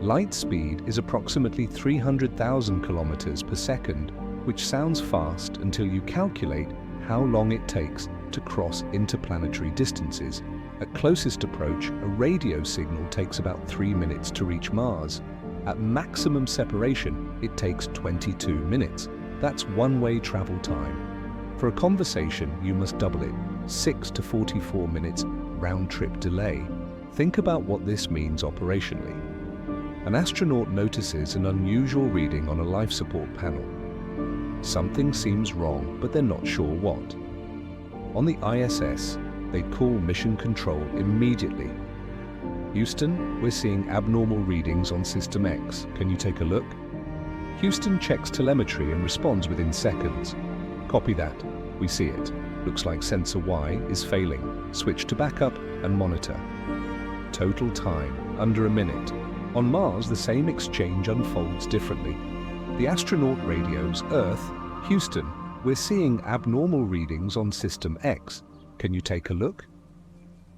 Light speed is approximately 300,000 kilometers per second, which sounds fast until you calculate how long it takes to cross interplanetary distances. At closest approach, a radio signal takes about 3 minutes to reach Mars. At maximum separation, it takes 22 minutes. That's one-way travel time. For a conversation, you must double it, 6 to 44 minutes round-trip delay. Think about what this means operationally. An astronaut notices an unusual reading on a life support panel. Something seems wrong, but they're not sure what. On the ISS, they'd call mission control immediately. Houston, we're seeing abnormal readings on System X. Can you take a look? Houston checks telemetry and responds within seconds. Copy that. We see it. Looks like sensor Y is failing. Switch to backup and monitor. Total time, under a minute. On Mars, the same exchange unfolds differently. The astronaut radios Earth, Houston, we're seeing abnormal readings on System X. Can you take a look?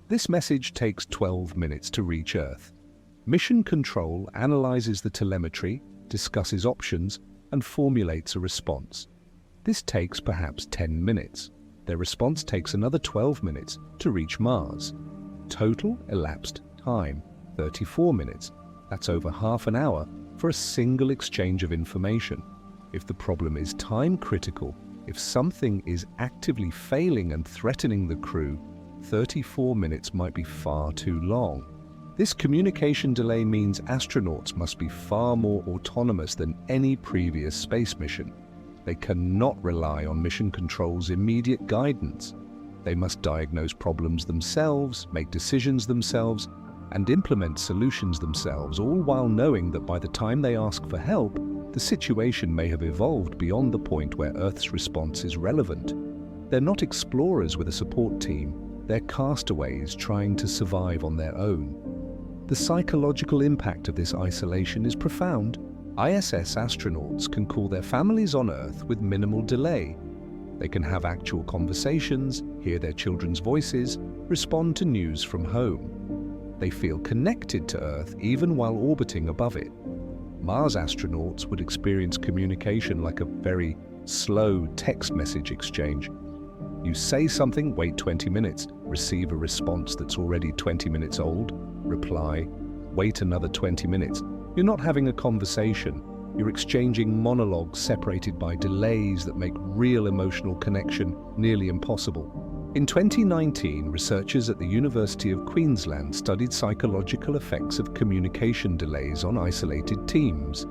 This message takes 12 minutes to reach Earth. Mission Control analyzes the telemetry, discusses options, and formulates a response. This takes perhaps 10 minutes. Their response takes another 12 minutes to reach Mars. Total elapsed time, 34 minutes. That's over half an hour for a single exchange of information. If the problem is time critical, if something is actively failing and threatening the crew, 34 minutes might be far too long. This communication delay means astronauts must be far more autonomous than any previous space mission. They cannot rely on Mission Control's immediate guidance. They must diagnose problems themselves, make decisions themselves, and implement solutions themselves, all while knowing that by the time they ask for help, the situation may have evolved beyond the point where Earth's response is relevant. They're not explorers with a support team. They're castaways trying to survive on their own. The psychological impact of this isolation is profound. ISS astronauts can call their families on Earth with minimal delay. They can have actual conversations, hear their children's voices, respond to news from home. They feel connected to Earth even while orbiting above it. Mars astronauts would experience communication like a very slow text message exchange. You say something, wait 20 minutes, receive a response that's already 20 minutes old, reply, wait another 20 minutes. You're not having a conversation. You're exchanging monologues separated by delays that make real emotional connection nearly impossible. In 2019, researchers at the University of Queensland studied psychological effects of communication delays on isolated teams.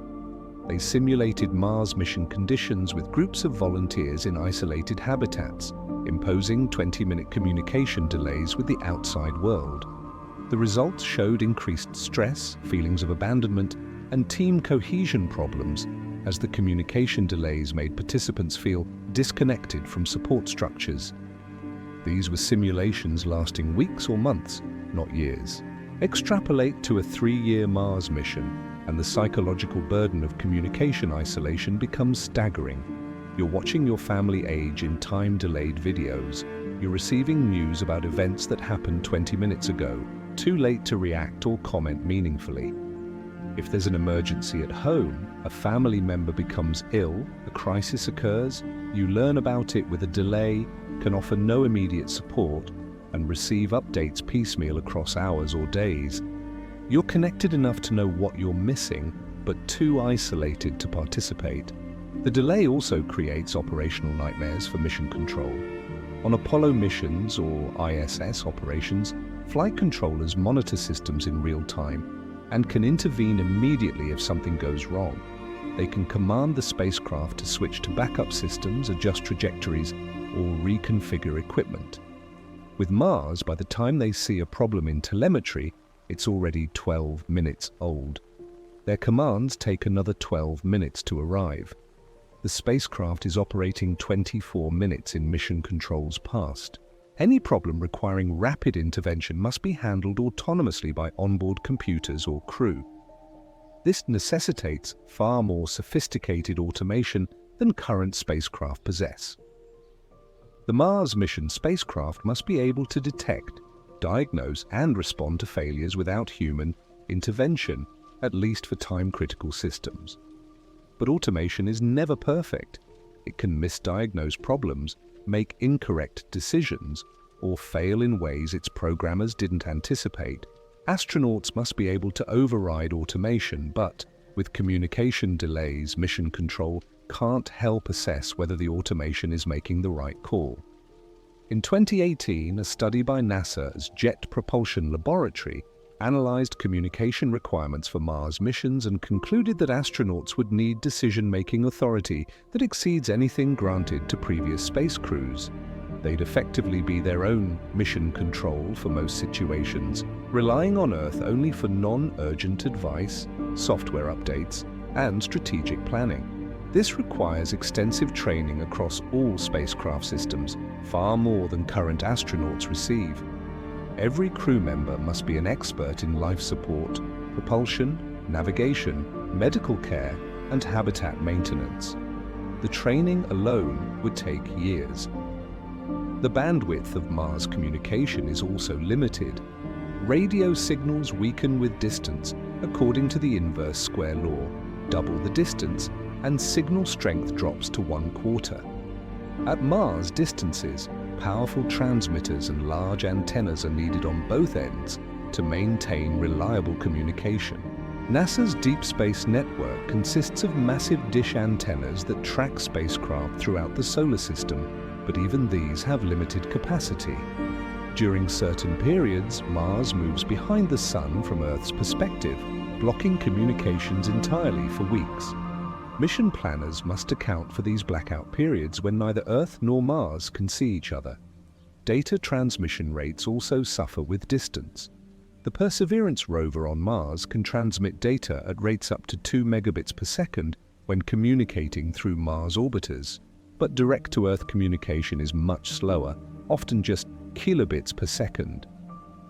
They simulated Mars mission conditions with groups of volunteers in isolated habitats, imposing 20-minute communication delays with the outside world. The results showed increased stress, feelings of abandonment, and team cohesion problems as the communication delays made participants feel disconnected from support structures. These were simulations lasting weeks or months, not years. Extrapolate to a 3-year Mars mission, and the psychological burden of communication isolation becomes staggering. You're watching your family age in time-delayed videos. You're receiving news about events that happened 20 minutes ago, too late to react or comment meaningfully. If there's an emergency at home, a family member becomes ill, a crisis occurs, you learn about it with a delay, can offer no immediate support, and receive updates piecemeal across hours or days. You're connected enough to know what you're missing, but too isolated to participate. The delay also creates operational nightmares for mission control. On Apollo missions or ISS operations, flight controllers monitor systems in real time and can intervene immediately if something goes wrong. They can command the spacecraft to switch to backup systems, adjust trajectories, or reconfigure equipment. With Mars, by the time they see a problem in telemetry, it's already 12 minutes old. Their commands take another 12 minutes to arrive. The spacecraft is operating 24 minutes in mission control's past. Any problem requiring rapid intervention must be handled autonomously by onboard computers or crew. This necessitates far more sophisticated automation than current spacecraft possess. The Mars mission spacecraft must be able to detect, diagnose, and respond to failures without human intervention, at least for time-critical systems. But automation is never perfect. It can misdiagnose problems, make incorrect decisions, or fail in ways its programmers didn't anticipate. Astronauts must be able to override automation, but with communication delays, mission control can't help assess whether the automation is making the right call. In 2018, a study by NASA's Jet Propulsion Laboratory analyzed communication requirements for Mars missions and concluded that astronauts would need decision-making authority that exceeds anything granted to previous space crews. They'd effectively be their own mission control for most situations, relying on Earth only for non-urgent advice, software updates, and strategic planning. This requires extensive training across all spacecraft systems, far more than current astronauts receive. Every crew member must be an expert in life support, propulsion, navigation, medical care, and habitat maintenance. The training alone would take years. The bandwidth of Mars communication is also limited. Radio signals weaken with distance, according to the inverse square law. Double the distance, and signal strength drops to 1/4. At Mars distances, powerful transmitters and large antennas are needed on both ends to maintain reliable communication. NASA's Deep Space Network consists of massive dish antennas that track spacecraft throughout the solar system, but even these have limited capacity. During certain periods, Mars moves behind the Sun from Earth's perspective, blocking communications entirely for weeks. Mission planners must account for these blackout periods when neither Earth nor Mars can see each other. Data transmission rates also suffer with distance. The Perseverance rover on Mars can transmit data at rates up to 2 megabits per second when communicating through Mars orbiters, but direct-to-Earth communication is much slower, often just kilobits per second.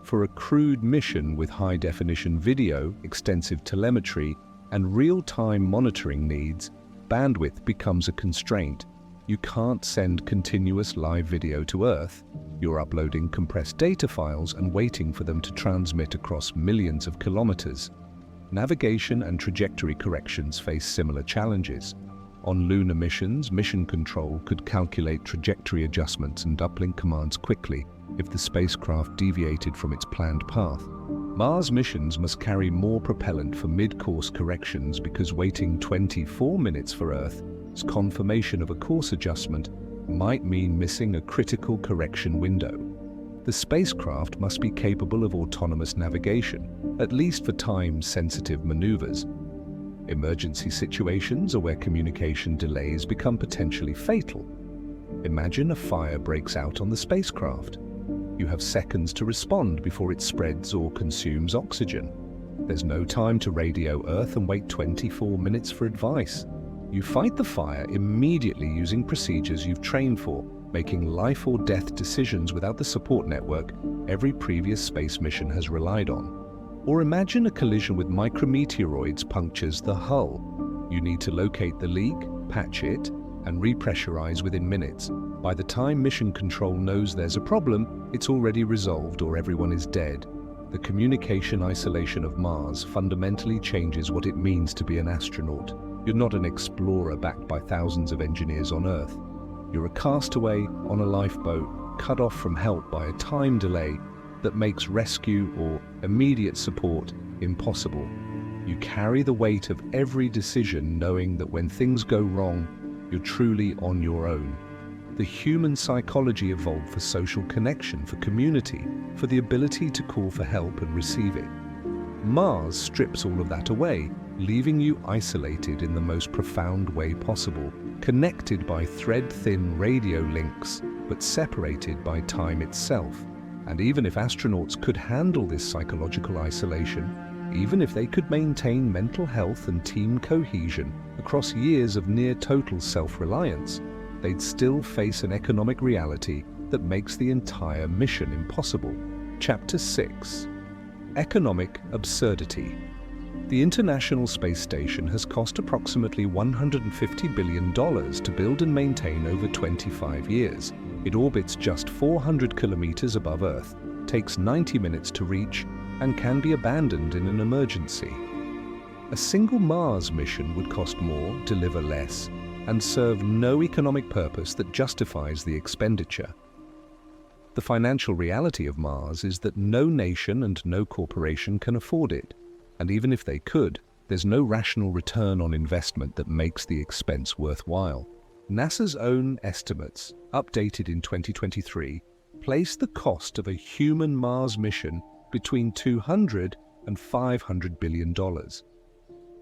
For a crewed mission with high-definition video, extensive telemetry, and real-time monitoring needs, bandwidth becomes a constraint. You can't send continuous live video to Earth. You're uploading compressed data files and waiting for them to transmit across millions of kilometers. Navigation and trajectory corrections face similar challenges. On lunar missions, mission control could calculate trajectory adjustments and uplink commands quickly if the spacecraft deviated from its planned path. Mars missions must carry more propellant for mid-course corrections because waiting 24 minutes for Earth's confirmation of a course adjustment might mean missing a critical correction window. The spacecraft must be capable of autonomous navigation, at least for time-sensitive maneuvers. Emergency situations are where communication delays become potentially fatal. Imagine a fire breaks out on the spacecraft. You have seconds to respond before it spreads or consumes oxygen. There's no time to radio Earth and wait 24 minutes for advice. You fight the fire immediately using procedures you've trained for, making life or death decisions without the support network every previous space mission has relied on. Or imagine a collision with micrometeoroids punctures the hull. You need to locate the leak, patch it, and repressurize within minutes. By the time mission control knows there's a problem, it's already resolved or everyone is dead. The communication isolation of Mars fundamentally changes what it means to be an astronaut. You're not an explorer backed by thousands of engineers on Earth. You're a castaway on a lifeboat, cut off from help by a time delay that makes rescue or immediate support impossible. You carry the weight of every decision knowing that when things go wrong, you're truly on your own. The human psychology evolved for social connection, for community, for the ability to call for help and receive it. Mars strips all of that away, leaving you isolated in the most profound way possible, connected by thread-thin radio links, but separated by time itself. And even if astronauts could handle this psychological isolation, even if they could maintain mental health and team cohesion across years of near-total self-reliance, they'd still face an economic reality that makes the entire mission impossible. Chapter 6. Economic Absurdity. The International Space Station has cost approximately $150 billion to build and maintain over 25 years. It orbits just 400 kilometers above Earth, takes 90 minutes to reach, and can be abandoned in an emergency. A single Mars mission would cost more, deliver less, and serve no economic purpose that justifies the expenditure. The financial reality of Mars is that no nation and no corporation can afford it, and even if they could, there's no rational return on investment that makes the expense worthwhile. NASA's own estimates, updated in 2023, place the cost of a human Mars mission between $200 and $500 billion.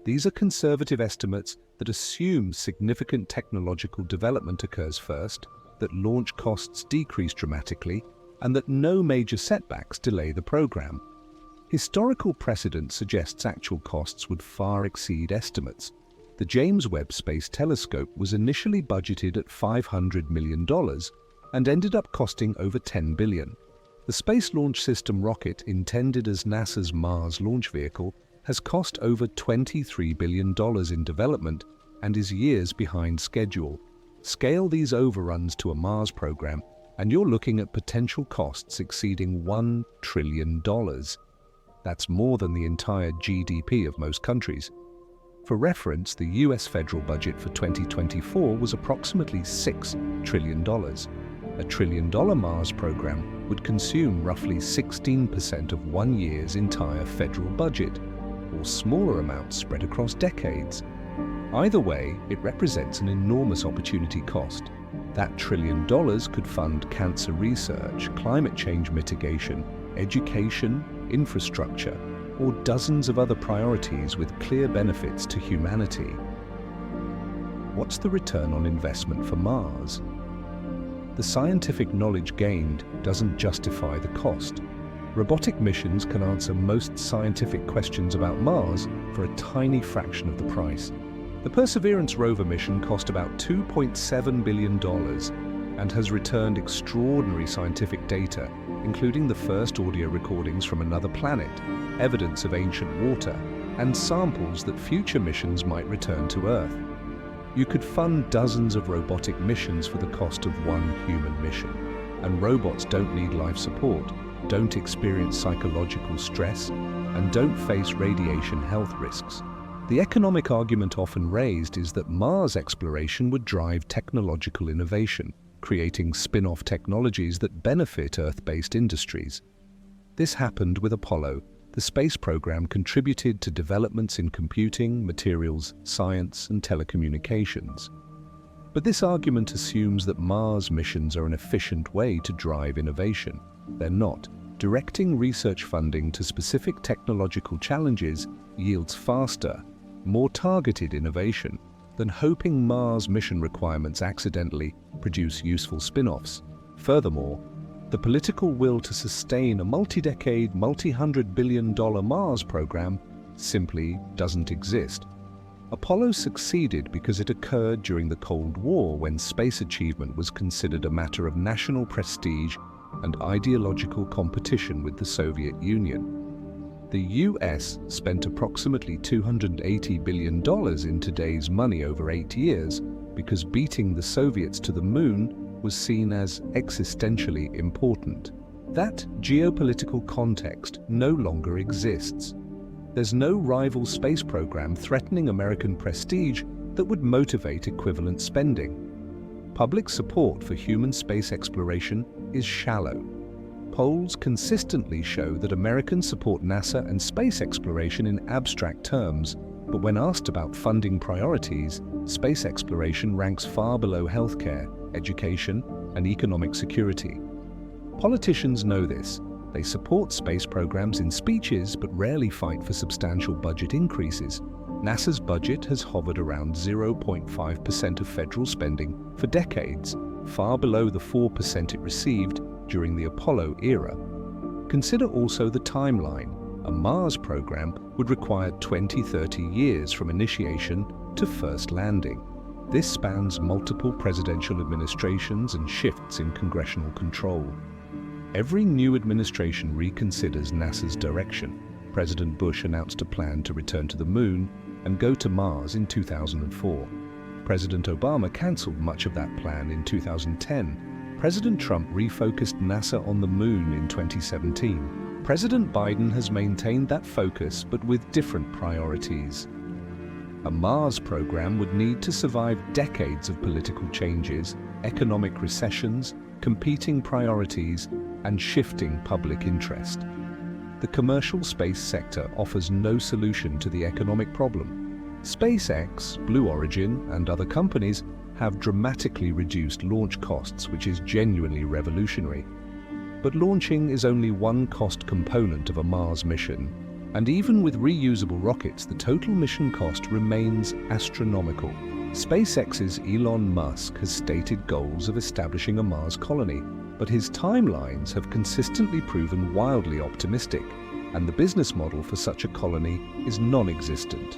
These are conservative estimates that assume significant technological development occurs first, that launch costs decrease dramatically, and that no major setbacks delay the program. Historical precedent suggests actual costs would far exceed estimates. The James Webb Space Telescope was initially budgeted at $500 million and ended up costing over $10 billion. The Space Launch System rocket, intended as NASA's Mars launch vehicle, has cost over $23 billion in development and is years behind schedule. Scale these overruns to a Mars program, and you're looking at potential costs exceeding $1 trillion. That's more than the entire GDP of most countries. For reference, the US federal budget for 2024 was approximately $6 trillion. A $1 trillion Mars program would consume roughly 16% of 1 year's entire federal budget, or smaller amounts spread across decades. Either way, it represents an enormous opportunity cost. That $1 trillion could fund cancer research, climate change mitigation, education, infrastructure, or dozens of other priorities with clear benefits to humanity. What's the return on investment for Mars? The scientific knowledge gained doesn't justify the cost. Robotic missions can answer most scientific questions about Mars for a tiny fraction of the price. The Perseverance rover mission cost about $2.7 billion and has returned extraordinary scientific data, including the first audio recordings from another planet, evidence of ancient water, and samples that future missions might return to Earth. You could fund dozens of robotic missions for the cost of one human mission. And robots don't need life support, don't experience psychological stress, and don't face radiation health risks. The economic argument often raised is that Mars exploration would drive technological innovation, creating spin-off technologies that benefit Earth-based industries. This happened with Apollo. The space program contributed to developments in computing, materials, science, and telecommunications. But this argument assumes that Mars missions are an efficient way to drive innovation. They're not. Directing research funding to specific technological challenges yields faster, more targeted innovation than hoping Mars mission requirements accidentally produce useful spin-offs. Furthermore, the political will to sustain a multi-decade, multi-hundred billion dollar Mars program simply doesn't exist. Apollo succeeded because it occurred during the Cold War, when space achievement was considered a matter of national prestige and ideological competition with the Soviet Union. The US spent approximately $280 billion in today's money over 8 years because beating the Soviets to the moon was seen as existentially important. That geopolitical context no longer exists. There's no rival space program threatening American prestige that would motivate equivalent spending. Public support for human space exploration is shallow. Polls consistently show that Americans support NASA and space exploration in abstract terms, but when asked about funding priorities, space exploration ranks far below healthcare, education, and economic security. Politicians know this. They support space programs in speeches but rarely fight for substantial budget increases. NASA's budget has hovered around 0.5% of federal spending for decades, far below the 4% it received during the Apollo era. Consider also the timeline. A Mars program would require 20-30 years from initiation to first landing. This spans multiple presidential administrations and shifts in congressional control. Every new administration reconsiders NASA's direction. President Bush announced a plan to return to the Moon and go to Mars in 2004. President Obama cancelled much of that plan in 2010. President Trump refocused NASA on the Moon in 2017. President Biden has maintained that focus but with different priorities. A Mars program would need to survive decades of political changes, economic recessions, competing priorities, and shifting public interest. The commercial space sector offers no solution to the economic problem. SpaceX, Blue Origin, and other companies have dramatically reduced launch costs, which is genuinely revolutionary. But launching is only one cost component of a Mars mission, and even with reusable rockets, the total mission cost remains astronomical. SpaceX's Elon Musk has stated goals of establishing a Mars colony, but his timelines have consistently proven wildly optimistic, and the business model for such a colony is non-existent.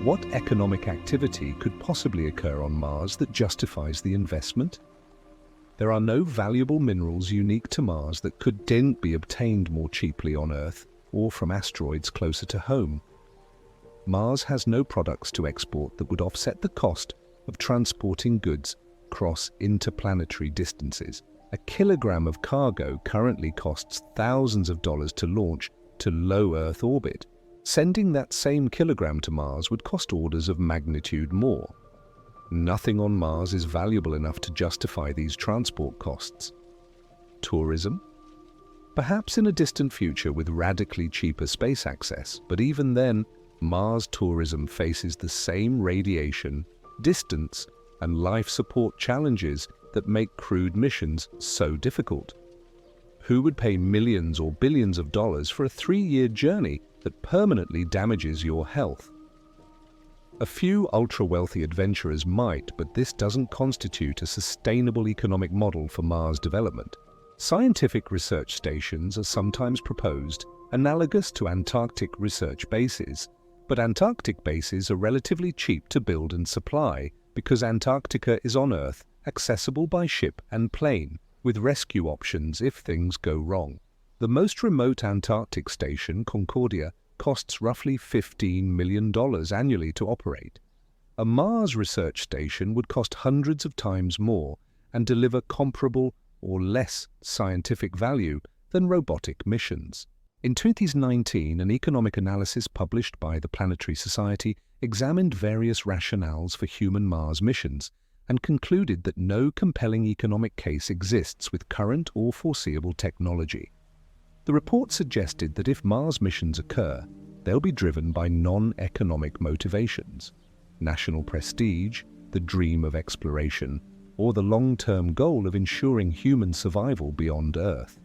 What economic activity could possibly occur on Mars that justifies the investment? There are no valuable minerals unique to Mars that couldn't be obtained more cheaply on Earth or from asteroids closer to home. Mars has no products to export that would offset the cost of transporting goods across interplanetary distances. A kilogram of cargo currently costs thousands of dollars to launch to low Earth orbit. Sending that same kilogram to Mars would cost orders of magnitude more. Nothing on Mars is valuable enough to justify these transport costs. Tourism? Perhaps in a distant future with radically cheaper space access, but even then, Mars tourism faces the same radiation, distance, and life support challenges that make crewed missions so difficult. Who would pay millions or billions of dollars for a 3-year journey that permanently damages your health? A few ultra-wealthy adventurers might, but this doesn't constitute a sustainable economic model for Mars development. Scientific research stations are sometimes proposed, analogous to Antarctic research bases, but Antarctic bases are relatively cheap to build and supply because Antarctica is on Earth, accessible by ship and plane, with rescue options if things go wrong. The most remote Antarctic station, Concordia, costs roughly $15 million annually to operate. A Mars research station would cost hundreds of times more and deliver comparable or less scientific value than robotic missions. In 2019, an economic analysis published by the Planetary Society examined various rationales for human Mars missions and concluded that no compelling economic case exists with current or foreseeable technology. The report suggested that if Mars missions occur, they'll be driven by non-economic motivations: national prestige, the dream of exploration, or the long-term goal of ensuring human survival beyond Earth.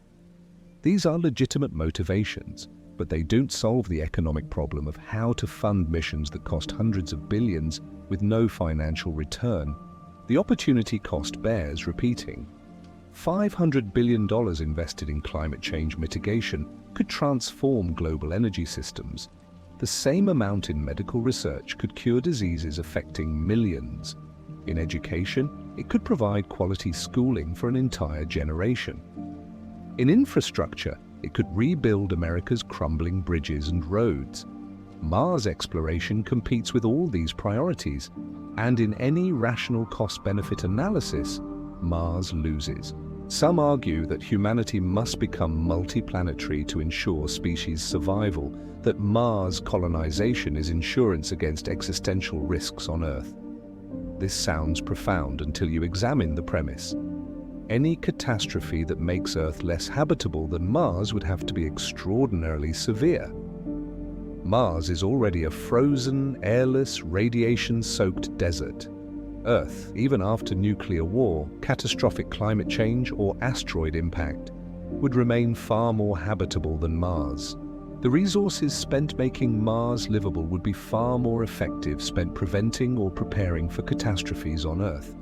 These are legitimate motivations, but they don't solve the economic problem of how to fund missions that cost hundreds of billions with no financial return. The opportunity cost bears repeating. $500 billion invested in climate change mitigation could transform global energy systems. The same amount in medical research could cure diseases affecting millions. In education, it could provide quality schooling for an entire generation. In infrastructure, it could rebuild America's crumbling bridges and roads. Mars exploration competes with all these priorities, and in any rational cost-benefit analysis, Mars loses. Some argue that humanity must become multiplanetary to ensure species survival, that Mars colonization is insurance against existential risks on Earth. This sounds profound until you examine the premise. Any catastrophe that makes Earth less habitable than Mars would have to be extraordinarily severe. Mars is already a frozen, airless, radiation-soaked desert. Earth, even after nuclear war, catastrophic climate change, or asteroid impact, would remain far more habitable than Mars. The resources spent making Mars livable would be far more effective spent preventing or preparing for catastrophes on Earth.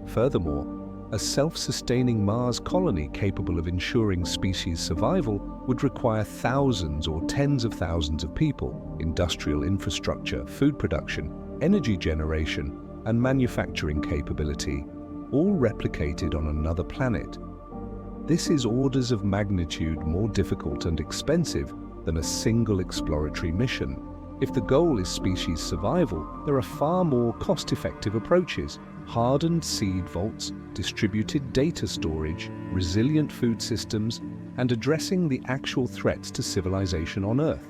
Furthermore, a self-sustaining Mars colony capable of ensuring species survival would require thousands or tens of thousands of people, industrial infrastructure, food production, energy generation, and manufacturing capability, all replicated on another planet. This is orders of magnitude more difficult and expensive than a single exploratory mission. If the goal is species survival, there are far more cost-effective approaches: hardened seed vaults, distributed data storage, resilient food systems, and addressing the actual threats to civilization on Earth.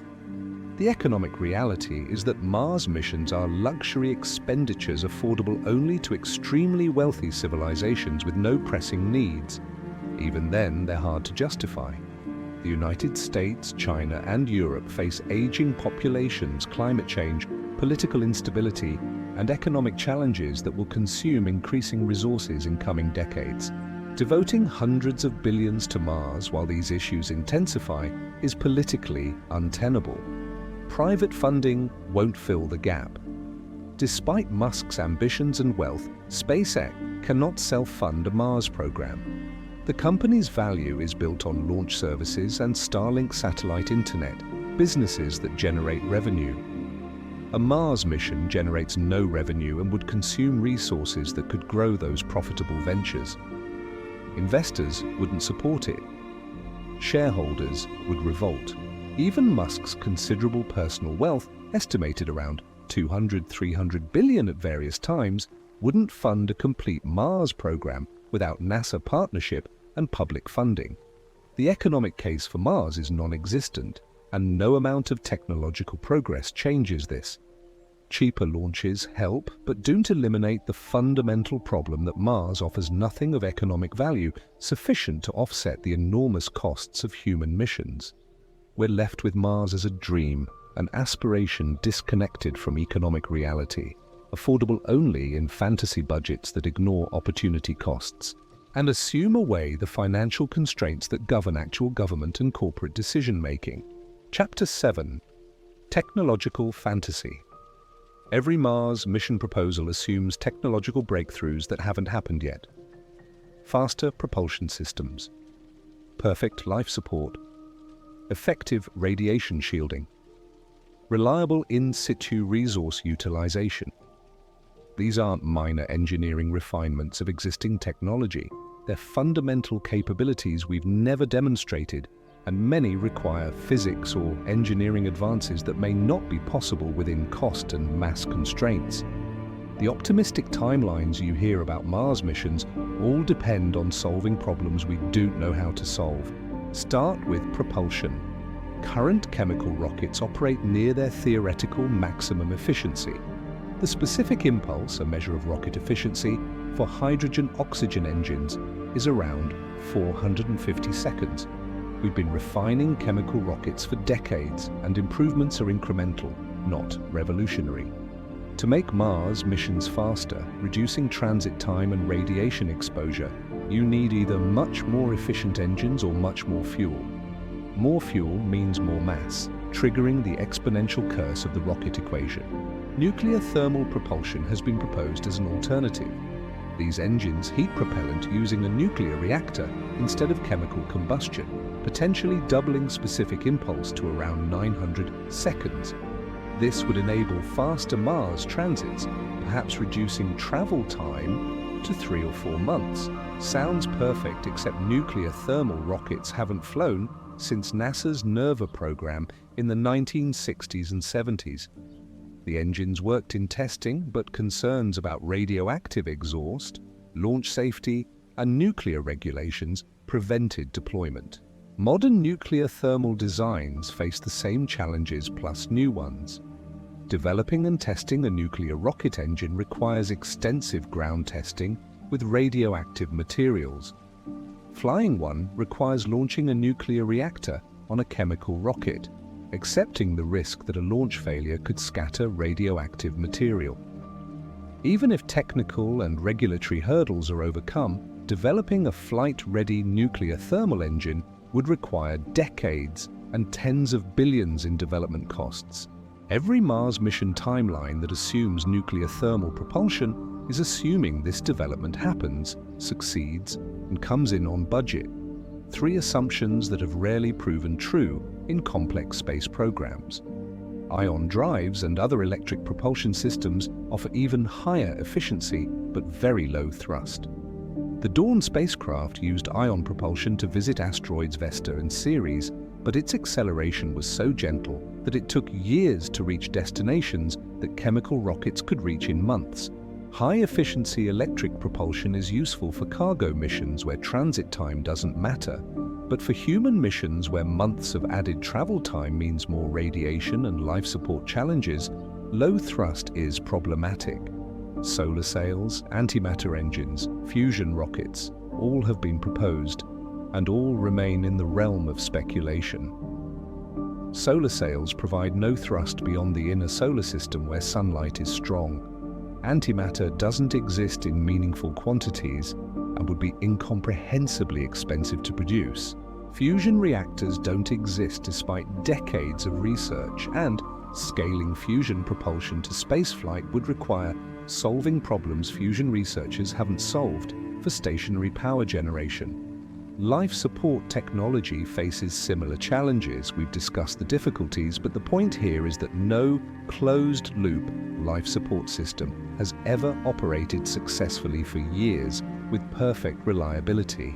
The economic reality is that Mars missions are luxury expenditures affordable only to extremely wealthy civilizations with no pressing needs. Even then, they're hard to justify. The United States, China, and Europe face aging populations, climate change, political instability, and economic challenges that will consume increasing resources in coming decades. Devoting hundreds of billions to Mars while these issues intensify is politically untenable. Private funding won't fill the gap. Despite Musk's ambitions and wealth, SpaceX cannot self-fund a Mars program. The company's value is built on launch services and Starlink satellite internet, businesses that generate revenue. A Mars mission generates no revenue and would consume resources that could grow those profitable ventures. Investors wouldn't support it. Shareholders would revolt. Even Musk's considerable personal wealth, estimated around 200–300 billion at various times, wouldn't fund a complete Mars program without NASA partnership and public funding. The economic case for Mars is non-existent, and no amount of technological progress changes this. Cheaper launches help, but don't eliminate the fundamental problem that Mars offers nothing of economic value sufficient to offset the enormous costs of human missions. We're left with Mars as a dream, an aspiration disconnected from economic reality, affordable only in fantasy budgets that ignore opportunity costs, and assume away the financial constraints that govern actual government and corporate decision-making. Chapter 7. Technological Fantasy. Every Mars mission proposal assumes technological breakthroughs that haven't happened yet. Faster propulsion systems, perfect life support, effective radiation shielding, reliable in-situ resource utilization. These aren't minor engineering refinements of existing technology. They're fundamental capabilities we've never demonstrated, and many require physics or engineering advances that may not be possible within cost and mass constraints. The optimistic timelines you hear about Mars missions all depend on solving problems we don't know how to solve. Start with propulsion. Current chemical rockets operate near their theoretical maximum efficiency. The specific impulse, a measure of rocket efficiency, for hydrogen-oxygen engines is around 450 seconds. We've been refining chemical rockets for decades, and improvements are incremental, not revolutionary. To make Mars missions faster, reducing transit time and radiation exposure, you need either much more efficient engines or much more fuel. More fuel means more mass, triggering the exponential curse of the rocket equation. Nuclear thermal propulsion has been proposed as an alternative. These engines heat propellant using a nuclear reactor instead of chemical combustion, potentially doubling specific impulse to around 900 seconds. This would enable faster Mars transits, perhaps reducing travel time to 3 or 4 months. Sounds perfect, except nuclear thermal rockets haven't flown since NASA's NERVA program in the 1960s and 70s. The engines worked in testing, but concerns about radioactive exhaust, launch safety, and nuclear regulations prevented deployment. Modern nuclear thermal designs face the same challenges plus new ones. Developing and testing a nuclear rocket engine requires extensive ground testing with radioactive materials. Flying one requires launching a nuclear reactor on a chemical rocket, accepting the risk that a launch failure could scatter radioactive material. Even if technical and regulatory hurdles are overcome, developing a flight-ready nuclear thermal engine would require decades and tens of billions in development costs. Every Mars mission timeline that assumes nuclear thermal propulsion is assuming this development happens, succeeds, and comes in on budget. 3 assumptions that have rarely proven true in complex space programs. Ion drives and other electric propulsion systems offer even higher efficiency but very low thrust. The Dawn spacecraft used ion propulsion to visit asteroids Vesta and Ceres, but its acceleration was so gentle that it took years to reach destinations that chemical rockets could reach in months. High-efficiency electric propulsion is useful for cargo missions where transit time doesn't matter, But for human missions where months of added travel time means more radiation and life support challenges, low thrust is problematic. Solar sails, antimatter engines, fusion rockets, all have been proposed, and all remain in the realm of speculation. Solar sails provide no thrust beyond the inner solar system where sunlight is strong. Antimatter doesn't exist in meaningful quantities and would be incomprehensibly expensive to produce. Fusion reactors don't exist despite decades of research, and scaling fusion propulsion to spaceflight would require solving problems fusion researchers haven't solved for stationary power generation. Life support technology faces similar challenges. We've discussed the difficulties, but the point here is that no closed-loop life support system has ever operated successfully for years with perfect reliability.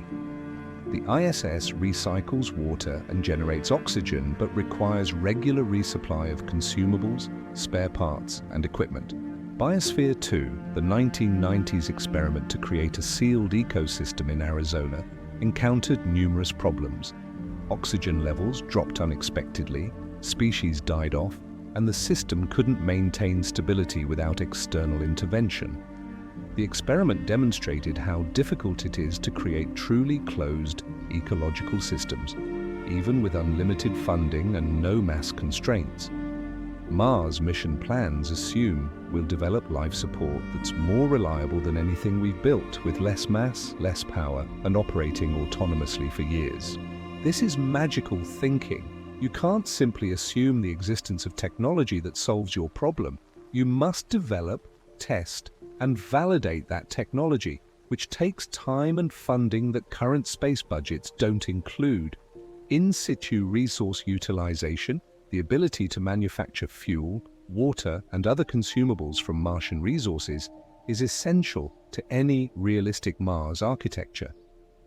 The ISS recycles water and generates oxygen, but requires regular resupply of consumables, spare parts, and equipment. Biosphere 2, the 1990s experiment to create a sealed ecosystem in Arizona, encountered numerous problems. Oxygen levels dropped unexpectedly, species died off, and the system couldn't maintain stability without external intervention. The experiment demonstrated how difficult it is to create truly closed ecological systems, even with unlimited funding and no mass constraints. Mars mission plans assume we'll develop life support that's more reliable than anything we've built, with less mass, less power, and operating autonomously for years. This is magical thinking. You can't simply assume the existence of technology that solves your problem. You must develop, test, and validate that technology, which takes time and funding that current space budgets don't include. In situ resource utilization, the ability to manufacture fuel, water, and other consumables from Martian resources is essential to any realistic Mars architecture.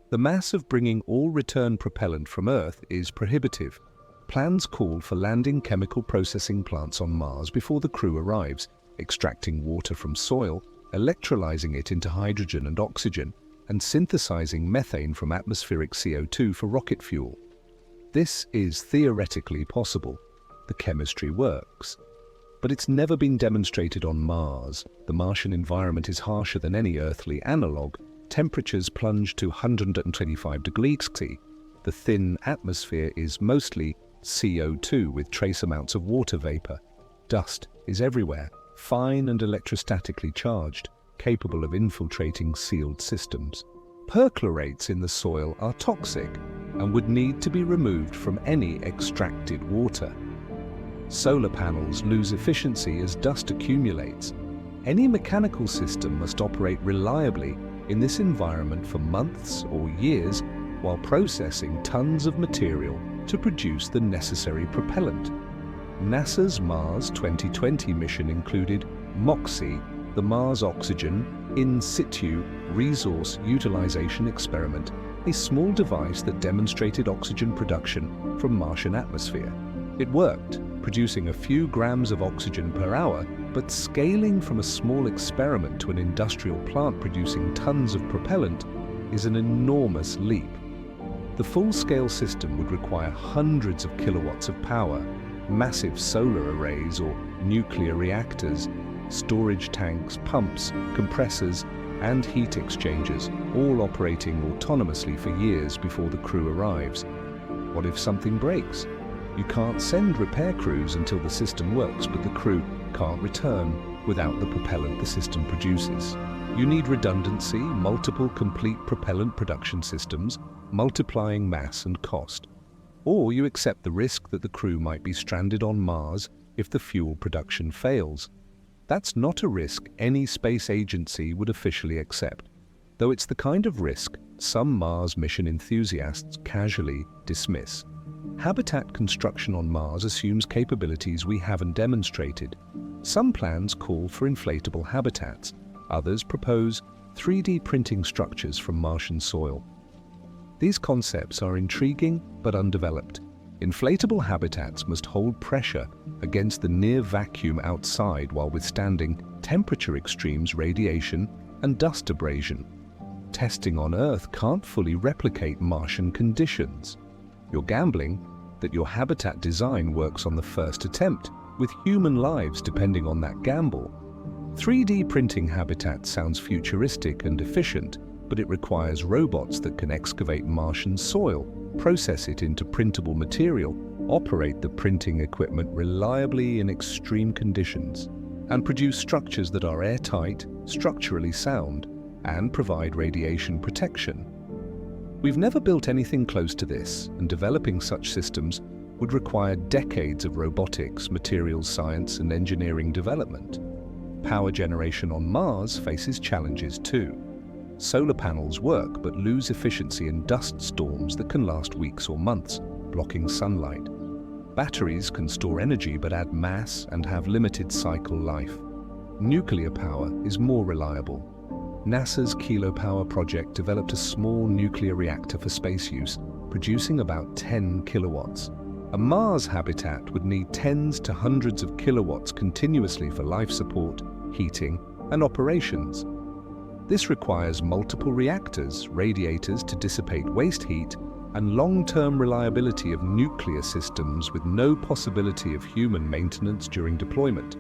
The mass of bringing all return propellant from Earth is prohibitive. Plans call for landing chemical processing plants on Mars before the crew arrives, extracting water from soil, electrolyzing it into hydrogen and oxygen, and synthesizing methane from atmospheric CO2 for rocket fuel. This is theoretically possible. The chemistry works. But it's never been demonstrated on Mars. The Martian environment is harsher than any earthly analog. Temperatures plunge to 125 degrees C. The thin atmosphere is mostly CO2 with trace amounts of water vapor. Dust is everywhere, fine and electrostatically charged, capable of infiltrating sealed systems. Perchlorates in the soil are toxic and would need to be removed from any extracted water. Solar panels lose efficiency as dust accumulates. Any mechanical system must operate reliably in this environment for months or years while processing tons of material to produce the necessary propellant. NASA's Mars 2020 mission included MOXIE, the Mars Oxygen In Situ Resource Utilization Experiment, a small device that demonstrated oxygen production from Martian atmosphere. It worked, producing a few grams of oxygen per hour, but scaling from a small experiment to an industrial plant producing tons of propellant is an enormous leap. The full-scale system would require hundreds of kilowatts of power, massive solar arrays or nuclear reactors, storage tanks, pumps, compressors, and heat exchangers, all operating autonomously for years before the crew arrives. What if something breaks? You can't send repair crews until the system works, but the crew can't return without the propellant the system produces. You need redundancy, multiple complete propellant production systems, multiplying mass and cost. Or you accept the risk that the crew might be stranded on Mars if the fuel production fails. That's not a risk any space agency would officially accept, though it's the kind of risk some Mars mission enthusiasts casually dismiss. Habitat construction on Mars assumes capabilities we haven't demonstrated. Some plans call for inflatable habitats. Others propose 3D printing structures from Martian soil. These concepts are intriguing but undeveloped. Inflatable habitats must hold pressure against the near vacuum outside while withstanding temperature extremes, radiation, and dust abrasion. testing on Earth can't fully replicate Martian conditions. You're gambling that your habitat design works on the first attempt, with human lives depending on that gamble. 3D printing habitats sounds futuristic and efficient, but it requires robots that can excavate Martian soil, process it into printable material, operate the printing equipment reliably in extreme conditions, and produce structures that are airtight, structurally sound, and provide radiation protection. We've never built anything close to this, and developing such systems would require decades of robotics, materials science, and engineering development. Power generation on Mars faces challenges too. Solar panels work but lose efficiency in dust storms that can last weeks or months, blocking sunlight. Batteries can store energy but add mass and have limited cycle life. Nuclear power is more reliable. NASA's Kilopower project developed a small nuclear reactor for space use, producing about 10 kilowatts. A Mars habitat would need tens to hundreds of kilowatts continuously for life support, heating, and operations. This requires multiple reactors, radiators to dissipate waste heat, and long-term reliability of nuclear systems with no possibility of human maintenance during deployment.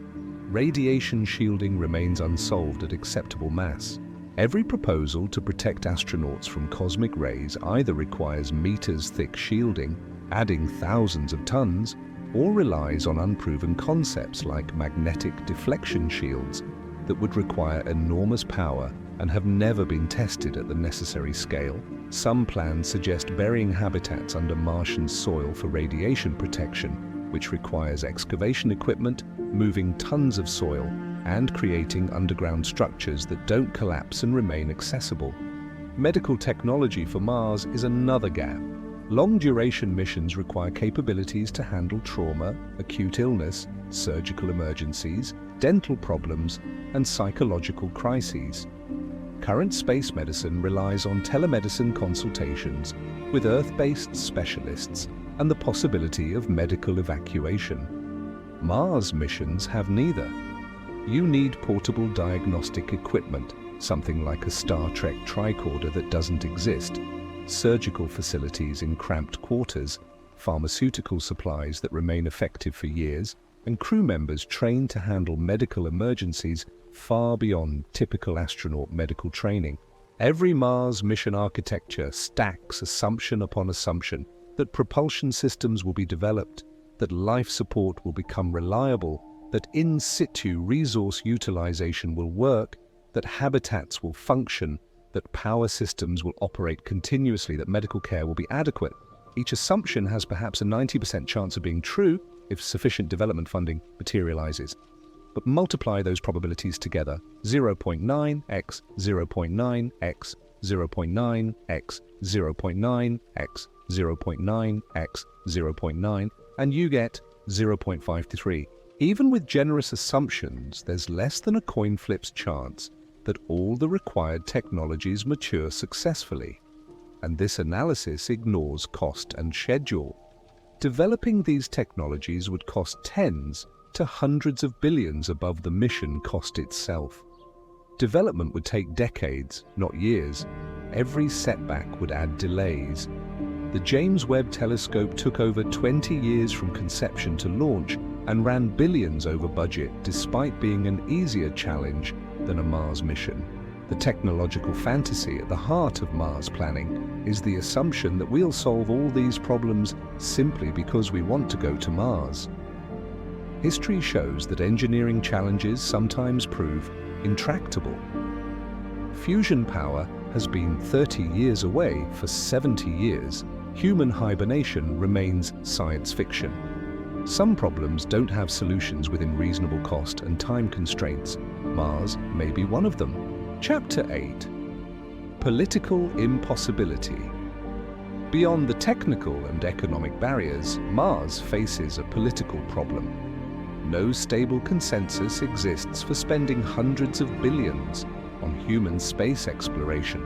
Radiation shielding remains unsolved at acceptable mass. Every proposal to protect astronauts from cosmic rays either requires meters-thick shielding, adding thousands of tons, or relies on unproven concepts like magnetic deflection shields that would require enormous power and have never been tested at the necessary scale. Some plans suggest burying habitats under Martian soil for radiation protection, which requires excavation equipment, moving tons of soil, and creating underground structures that don't collapse and remain accessible. Medical technology for Mars is another gap. Long-duration missions require capabilities to handle trauma, acute illness, surgical emergencies, dental problems, and psychological crises. Current space medicine relies on telemedicine consultations with Earth-based specialists and the possibility of medical evacuation. Mars missions have neither. You need portable diagnostic equipment, something like a Star Trek tricorder that doesn't exist, surgical facilities in cramped quarters, pharmaceutical supplies that remain effective for years, and crew members trained to handle medical emergencies far beyond typical astronaut medical training. Every Mars mission architecture stacks assumption upon assumption that propulsion systems will be developed, that life support will become reliable, that in situ resource utilization will work, that habitats will function, that power systems will operate continuously, that medical care will be adequate. Each assumption has perhaps a 90% chance of being true if sufficient development funding materializes. But multiply those probabilities together, 0.9x, 0.9x, 0.9x, 0.9x, 0.9x, 0.9, and you get 0.53. Even with generous assumptions, there's less than a coin flip's chance that all the required technologies mature successfully. And this analysis ignores cost and schedule. Developing these technologies would cost tens to hundreds of billions above the mission cost itself. Development would take decades, not years. Every setback would add delays. The James Webb Telescope took over 20 years from conception to launch and ran billions over budget despite being an easier challenge than a Mars mission. The technological fantasy at the heart of Mars planning is the assumption that we'll solve all these problems simply because we want to go to Mars. History shows that engineering challenges sometimes prove intractable. Fusion power has been 30 years away for 70 years. Human hibernation remains science fiction. Some problems don't have solutions within reasonable cost and time constraints. Mars may be one of them. Chapter 8. Political impossibility. Beyond the technical and economic barriers, Mars faces a political problem. No stable consensus exists for spending hundreds of billions on human space exploration,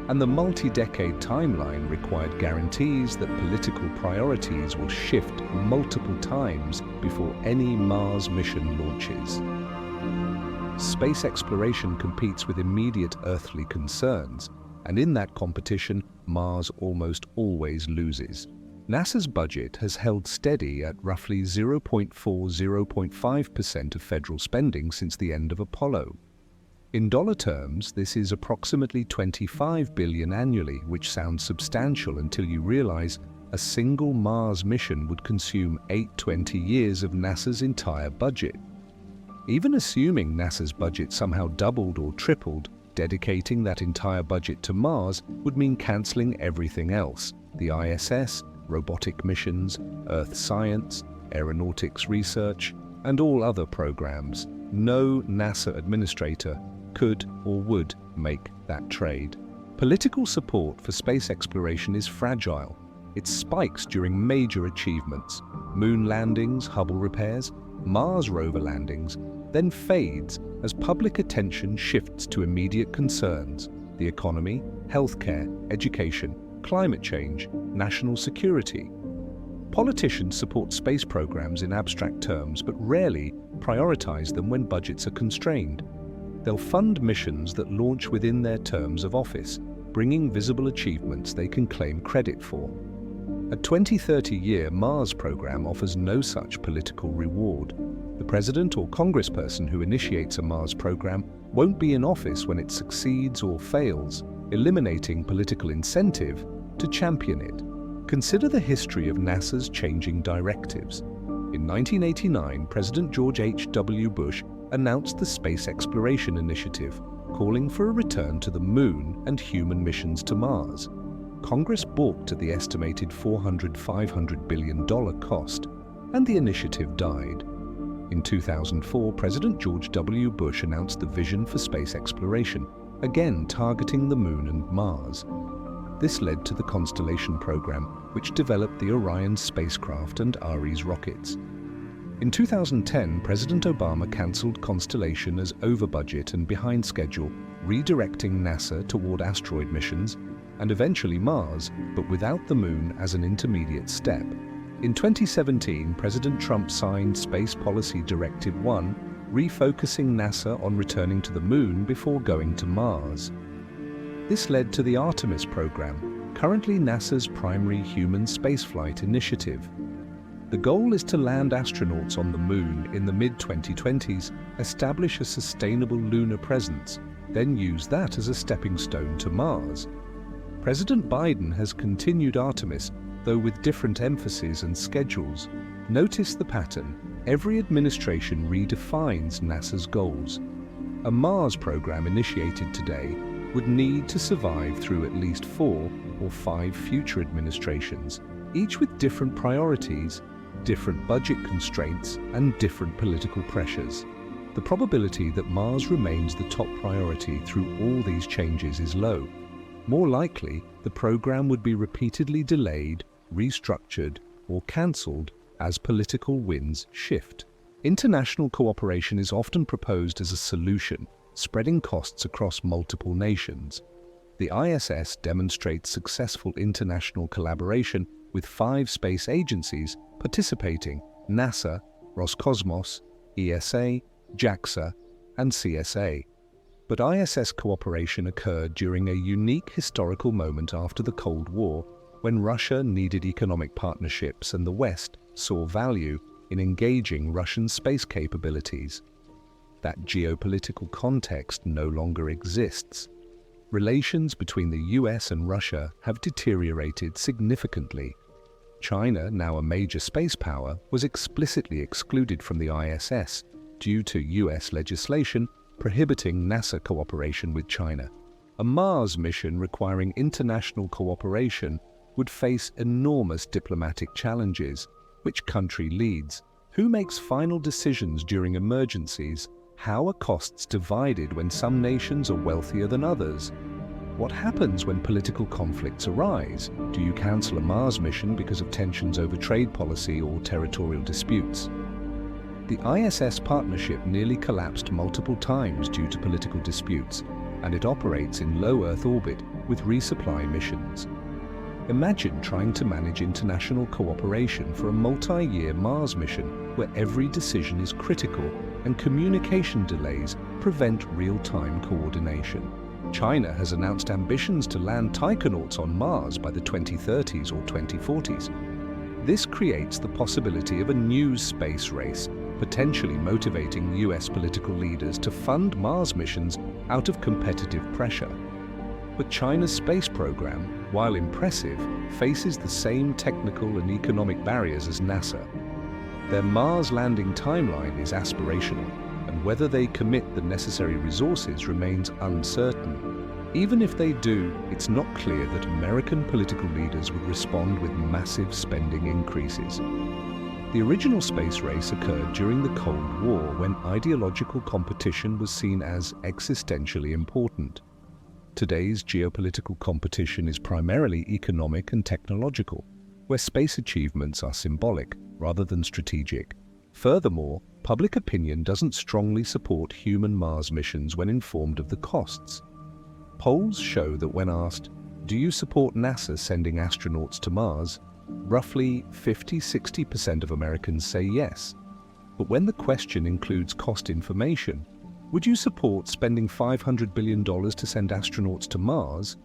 and the multi-decade timeline required guarantees that political priorities will shift multiple times before any Mars mission launches. Space exploration competes with immediate earthly concerns, And in that competition, Mars almost always loses. NASA's budget has held steady at roughly 0.5% of federal spending since the end of Apollo. In dollar terms, this is approximately $25 billion annually, which sounds substantial until you realize a single Mars mission would consume 20 years of NASA's entire budget. Even assuming NASA's budget somehow doubled or tripled, dedicating that entire budget to Mars would mean canceling everything else: the ISS, robotic missions, Earth science, aeronautics research, and all other programs. No NASA administrator could or would make that trade. Political support for space exploration is fragile. It spikes during major achievements, moon landings, Hubble repairs, Mars rover landings, then fades as public attention shifts to immediate concerns: the economy, healthcare, education, climate change, national security. Politicians support space programs in abstract terms, but rarely prioritize them when budgets are constrained. They'll fund missions that launch within their terms of office, bringing visible achievements they can claim credit for. A 20-30-year Mars program offers no such political reward. The president or congressperson who initiates a Mars program won't be in office when it succeeds or fails, eliminating political incentive to champion it. Consider the history of NASA's changing directives. In 1989, President George H.W. Bush announced the Space Exploration Initiative, calling for a return to the Moon and human missions to Mars. Congress balked at the estimated $500 billion cost, and the initiative died. In 2004, President George W. Bush announced the vision for space exploration, again targeting the Moon and Mars. This led to the Constellation program, which developed the Orion spacecraft and Ares rockets. In 2010, President Obama cancelled Constellation as over budget and behind schedule, redirecting NASA toward asteroid missions and eventually Mars, but without the Moon as an intermediate step. In 2017, President Trump signed Space Policy Directive 1, refocusing NASA on returning to the Moon before going to Mars. This led to the Artemis program, currently NASA's primary human spaceflight initiative. The goal is to land astronauts on the Moon in the mid-2020s, establish a sustainable lunar presence, then use that as a stepping stone to Mars. President Biden has continued Artemis, though with different emphases and schedules. Notice the pattern. Every administration redefines NASA's goals. A Mars program initiated today would need to survive through at least 4 or 5 future administrations, each with different priorities, different budget constraints, and different political pressures. The probability that Mars remains the top priority through all these changes is low. More likely, the program would be repeatedly delayed, restructured, or cancelled as political winds shift. International cooperation is often proposed as a solution, spreading costs across multiple nations. The ISS demonstrates successful international collaboration with 5 space agencies participating: NASA, Roscosmos, ESA, JAXA, and CSA. But ISS cooperation occurred during a unique historical moment after the Cold War, when Russia needed economic partnerships and the West saw value in engaging Russian space capabilities. That geopolitical context no longer exists. Relations between the US and Russia have deteriorated significantly. China, now a major space power, was explicitly excluded from the ISS due to US legislation prohibiting NASA cooperation with China. A Mars mission requiring international cooperation would face enormous diplomatic challenges. Which country leads? Who makes final decisions during emergencies? How are costs divided when some nations are wealthier than others? What happens when political conflicts arise? Do you cancel a Mars mission because of tensions over trade policy or territorial disputes? The ISS partnership nearly collapsed multiple times due to political disputes, and it operates in low Earth orbit with resupply missions. Imagine trying to manage international cooperation for a multi-year Mars mission where every decision is critical and communication delays prevent real-time coordination. China has announced ambitions to land taikonauts on Mars by the 2030s or 2040s. This creates the possibility of a new space race, potentially motivating US political leaders to fund Mars missions out of competitive pressure. But China's space program, while impressive, faces the same technical and economic barriers as NASA. Their Mars landing timeline is aspirational, and whether they commit the necessary resources remains uncertain. Even if they do, it's not clear that American political leaders would respond with massive spending increases. The original space race occurred during the Cold War, when ideological competition was seen as existentially important. Today's geopolitical competition is primarily economic and technological, where space achievements are symbolic rather than strategic. Furthermore, public opinion doesn't strongly support human Mars missions when informed of the costs. Polls show that when asked, "Do you support NASA sending astronauts to Mars?" roughly 50–60% of Americans say yes. But when the question includes cost information, "Would you support spending $500 billion to send astronauts to Mars?"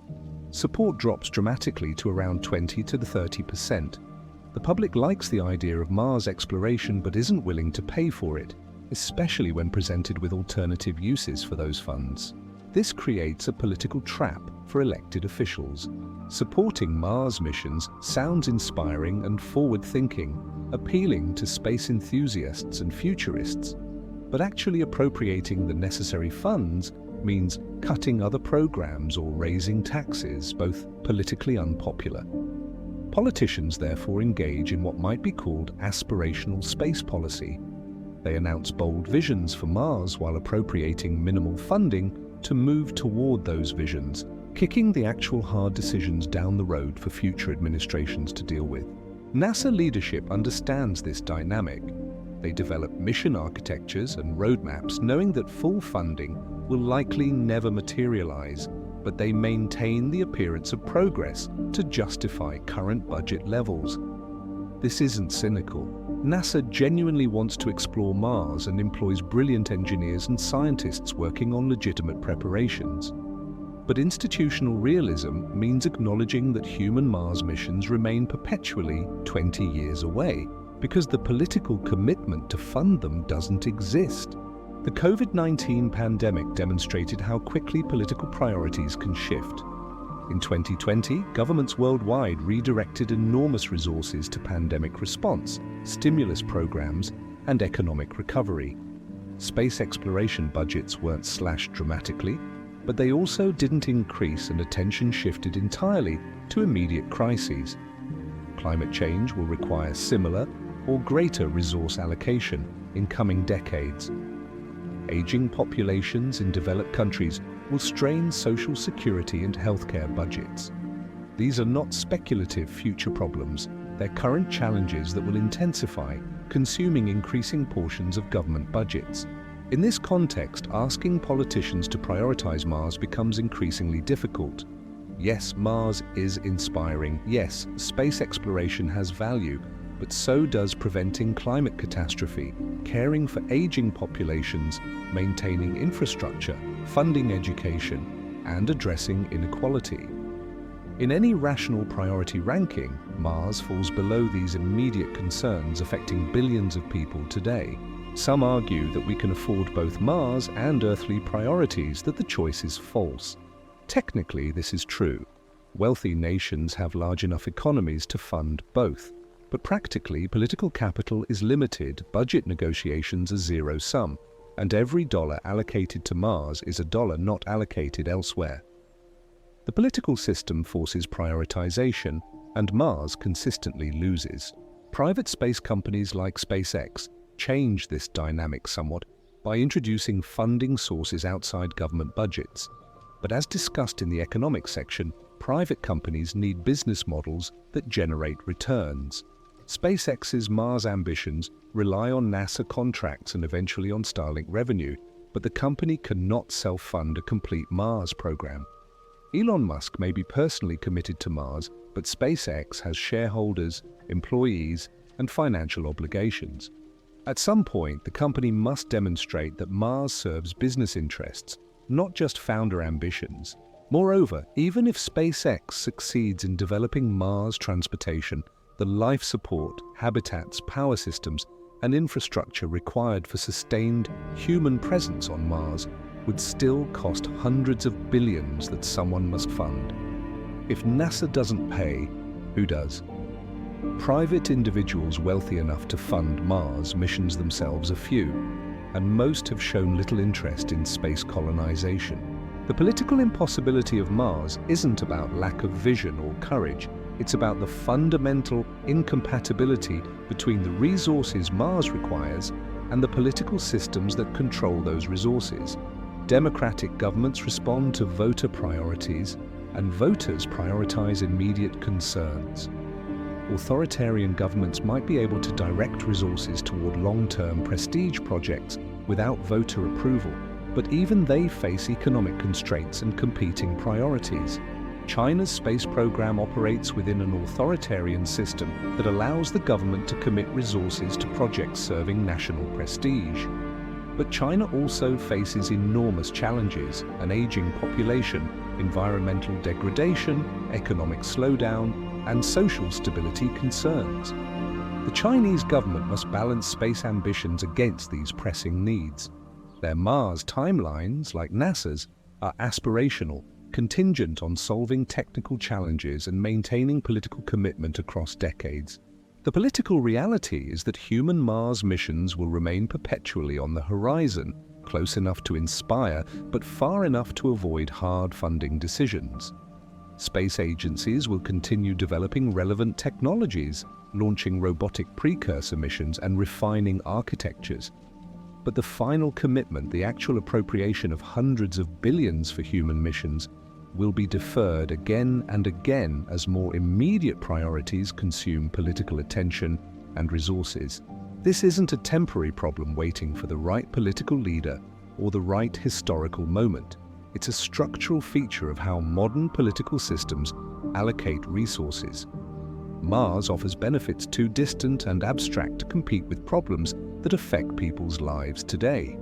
support drops dramatically to around 20–30%. The public likes the idea of Mars exploration but isn't willing to pay for it, especially when presented with alternative uses for those funds. This creates a political trap for elected officials. Supporting Mars missions sounds inspiring and forward-thinking, appealing to space enthusiasts and futurists. But actually appropriating the necessary funds means cutting other programs or raising taxes, both politically unpopular. Politicians therefore engage in what might be called aspirational space policy. They announce bold visions for Mars while appropriating minimal funding to move toward those visions, kicking the actual hard decisions down the road for future administrations to deal with. NASA leadership understands this dynamic. They develop mission architectures and roadmaps knowing that full funding will likely never materialize, but they maintain the appearance of progress to justify current budget levels. This isn't cynical. NASA genuinely wants to explore Mars and employs brilliant engineers and scientists working on legitimate preparations. But institutional realism means acknowledging that human Mars missions remain perpetually 20 years away, because the political commitment to fund them doesn't exist. The COVID-19 pandemic demonstrated how quickly political priorities can shift. In 2020, governments worldwide redirected enormous resources to pandemic response, stimulus programs, and economic recovery. Space exploration budgets weren't slashed dramatically, but they also didn't increase, and attention shifted entirely to immediate crises. Climate change will require similar or greater resource allocation in coming decades. Aging populations in developed countries will strain social security and healthcare budgets. These are not speculative future problems, they're current challenges that will intensify, consuming increasing portions of government budgets. In this context, asking politicians to prioritize Mars becomes increasingly difficult. Yes, Mars is inspiring. Yes, space exploration has value, but so does preventing climate catastrophe, caring for aging populations, maintaining infrastructure, funding education, and addressing inequality. In any rational priority ranking, Mars falls below these immediate concerns affecting billions of people today. Some argue that we can afford both Mars and earthly priorities, that the choice is false. Technically, this is true. Wealthy nations have large enough economies to fund both. But practically, political capital is limited, budget negotiations are zero-sum, and every dollar allocated to Mars is a dollar not allocated elsewhere. The political system forces prioritization, and Mars consistently loses. Private space companies like SpaceX change this dynamic somewhat by introducing funding sources outside government budgets. But as discussed in the economics section, private companies need business models that generate returns. SpaceX's Mars ambitions rely on NASA contracts and eventually on Starlink revenue, but the company cannot self-fund a complete Mars program. Elon Musk may be personally committed to Mars, but SpaceX has shareholders, employees, and financial obligations. At some point, the company must demonstrate that Mars serves business interests, not just founder ambitions. Moreover, even if SpaceX succeeds in developing Mars transportation, the life support, habitats, power systems, and infrastructure required for sustained human presence on Mars would still cost hundreds of billions that someone must fund. If NASA doesn't pay, who does? Private individuals wealthy enough to fund Mars missions themselves are few, and most have shown little interest in space colonization. The political impossibility of Mars isn't about lack of vision or courage. It's about the fundamental incompatibility between the resources Mars requires and the political systems that control those resources. Democratic governments respond to voter priorities, and voters prioritize immediate concerns. Authoritarian governments might be able to direct resources toward long-term prestige projects without voter approval, but even they face economic constraints and competing priorities. China's space program operates within an authoritarian system that allows the government to commit resources to projects serving national prestige. But China also faces enormous challenges: an aging population, environmental degradation, economic slowdown, and social stability concerns. The Chinese government must balance space ambitions against these pressing needs. Their Mars timelines, like NASA's, are aspirational, contingent on solving technical challenges and maintaining political commitment across decades. The political reality is that human Mars missions will remain perpetually on the horizon, close enough to inspire, but far enough to avoid hard funding decisions. Space agencies will continue developing relevant technologies, launching robotic precursor missions and refining architectures. But the final commitment, the actual appropriation of hundreds of billions for human missions, will be deferred again and again as more immediate priorities consume political attention and resources. This isn't a temporary problem waiting for the right political leader or the right historical moment. It's a structural feature of how modern political systems allocate resources. Mars offers benefits too distant and abstract to compete with problems that affect people's lives today.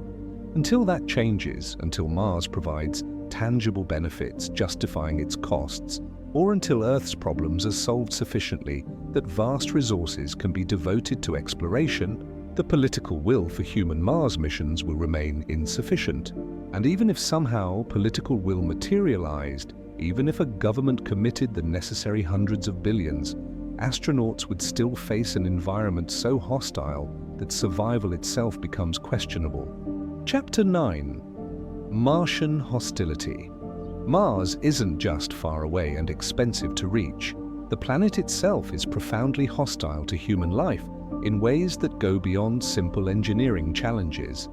Until that changes, until Mars provides tangible benefits justifying its costs, or until Earth's problems are solved sufficiently that vast resources can be devoted to exploration, the political will for human Mars missions will remain insufficient. And even if somehow political will materialized, even if a government committed the necessary hundreds of billions, astronauts would still face an environment so hostile that survival itself becomes questionable. Chapter 9. Martian hostility. Mars isn't just far away and expensive to reach. The planet itself is profoundly hostile to human life in ways that go beyond simple engineering challenges.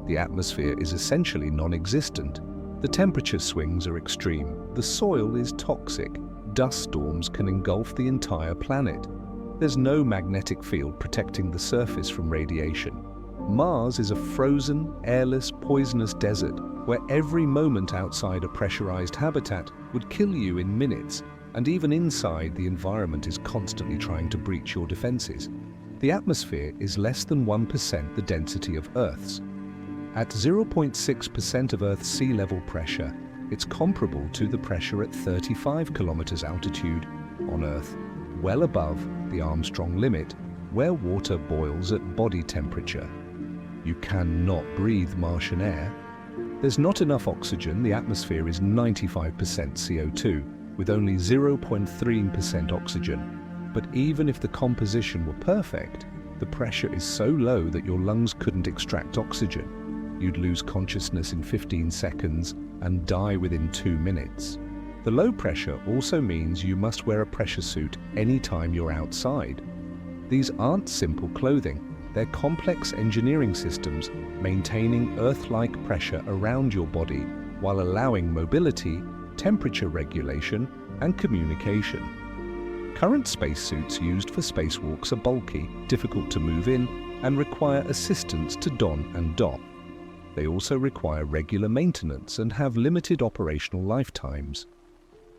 The atmosphere is essentially non-existent. The temperature swings are extreme. The soil is toxic. Dust storms can engulf the entire planet. There's no magnetic field protecting the surface from radiation. Mars is a frozen, airless, poisonous desert where every moment outside a pressurized habitat would kill you in minutes, and even inside, the environment is constantly trying to breach your defenses. The atmosphere is less than 1% the density of Earth's. At 0.6% of Earth's sea level pressure, it's comparable to the pressure at 35 kilometers altitude on Earth, well above the Armstrong limit, where water boils at body temperature. You cannot breathe Martian air. There's not enough oxygen. The atmosphere is 95% CO2, with only 0.3% oxygen. But even if the composition were perfect, the pressure is so low that your lungs couldn't extract oxygen. You'd lose consciousness in 15 seconds and die within 2 minutes. The low pressure also means you must wear a pressure suit anytime you're outside. These aren't simple clothing. They're complex engineering systems maintaining Earth-like pressure around your body while allowing mobility, temperature regulation, and communication. Current spacesuits used for spacewalks are bulky, difficult to move in, and require assistance to don and doff. They also require regular maintenance and have limited operational lifetimes.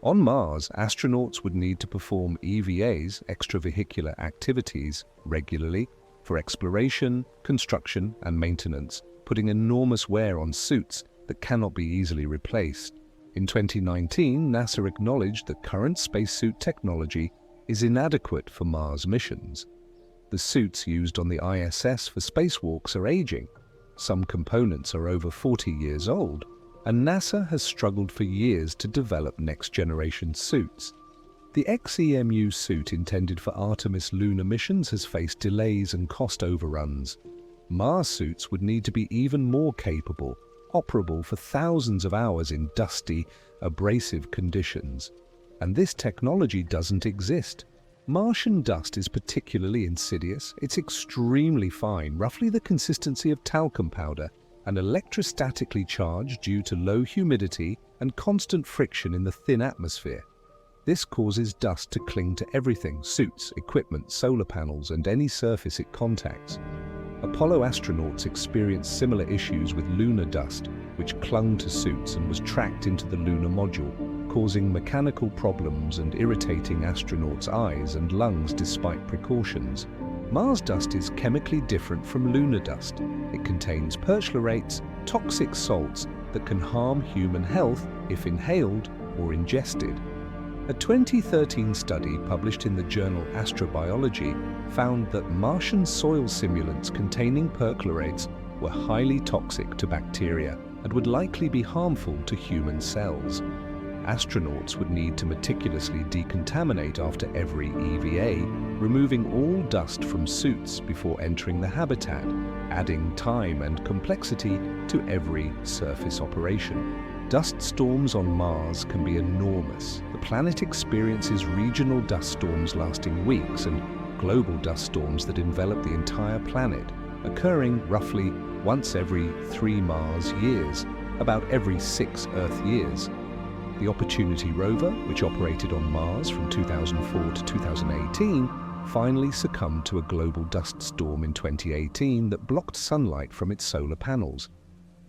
On Mars, astronauts would need to perform EVAs, extravehicular activities, regularly for exploration, construction, and maintenance, putting enormous wear on suits that cannot be easily replaced. In 2019, NASA acknowledged that current spacesuit technology is inadequate for Mars missions. The suits used on the ISS for spacewalks are aging, some components are over 40 years old, and NASA has struggled for years to develop next-generation suits. The XEMU suit intended for Artemis lunar missions has faced delays and cost overruns. Mars suits would need to be even more capable, operable for thousands of hours in dusty, abrasive conditions. And this technology doesn't exist. Martian dust is particularly insidious. It's extremely fine, roughly the consistency of talcum powder, and electrostatically charged due to low humidity and constant friction in the thin atmosphere. This causes dust to cling to everything: suits, equipment, solar panels, and any surface it contacts. Apollo astronauts experienced similar issues with lunar dust, which clung to suits and was tracked into the lunar module, causing mechanical problems and irritating astronauts' eyes and lungs despite precautions. Mars dust is chemically different from lunar dust. It contains perchlorates, toxic salts that can harm human health if inhaled or ingested. A 2013 study published in the journal Astrobiology found that Martian soil simulants containing perchlorates were highly toxic to bacteria and would likely be harmful to human cells. Astronauts would need to meticulously decontaminate after every EVA, removing all dust from suits before entering the habitat, adding time and complexity to every surface operation. Dust storms on Mars can be enormous. The planet experiences regional dust storms lasting weeks and global dust storms that envelop the entire planet, occurring roughly once every 3 Mars years, about every 6 Earth years. The Opportunity rover, which operated on Mars from 2004 to 2018, finally succumbed to a global dust storm in 2018 that blocked sunlight from its solar panels.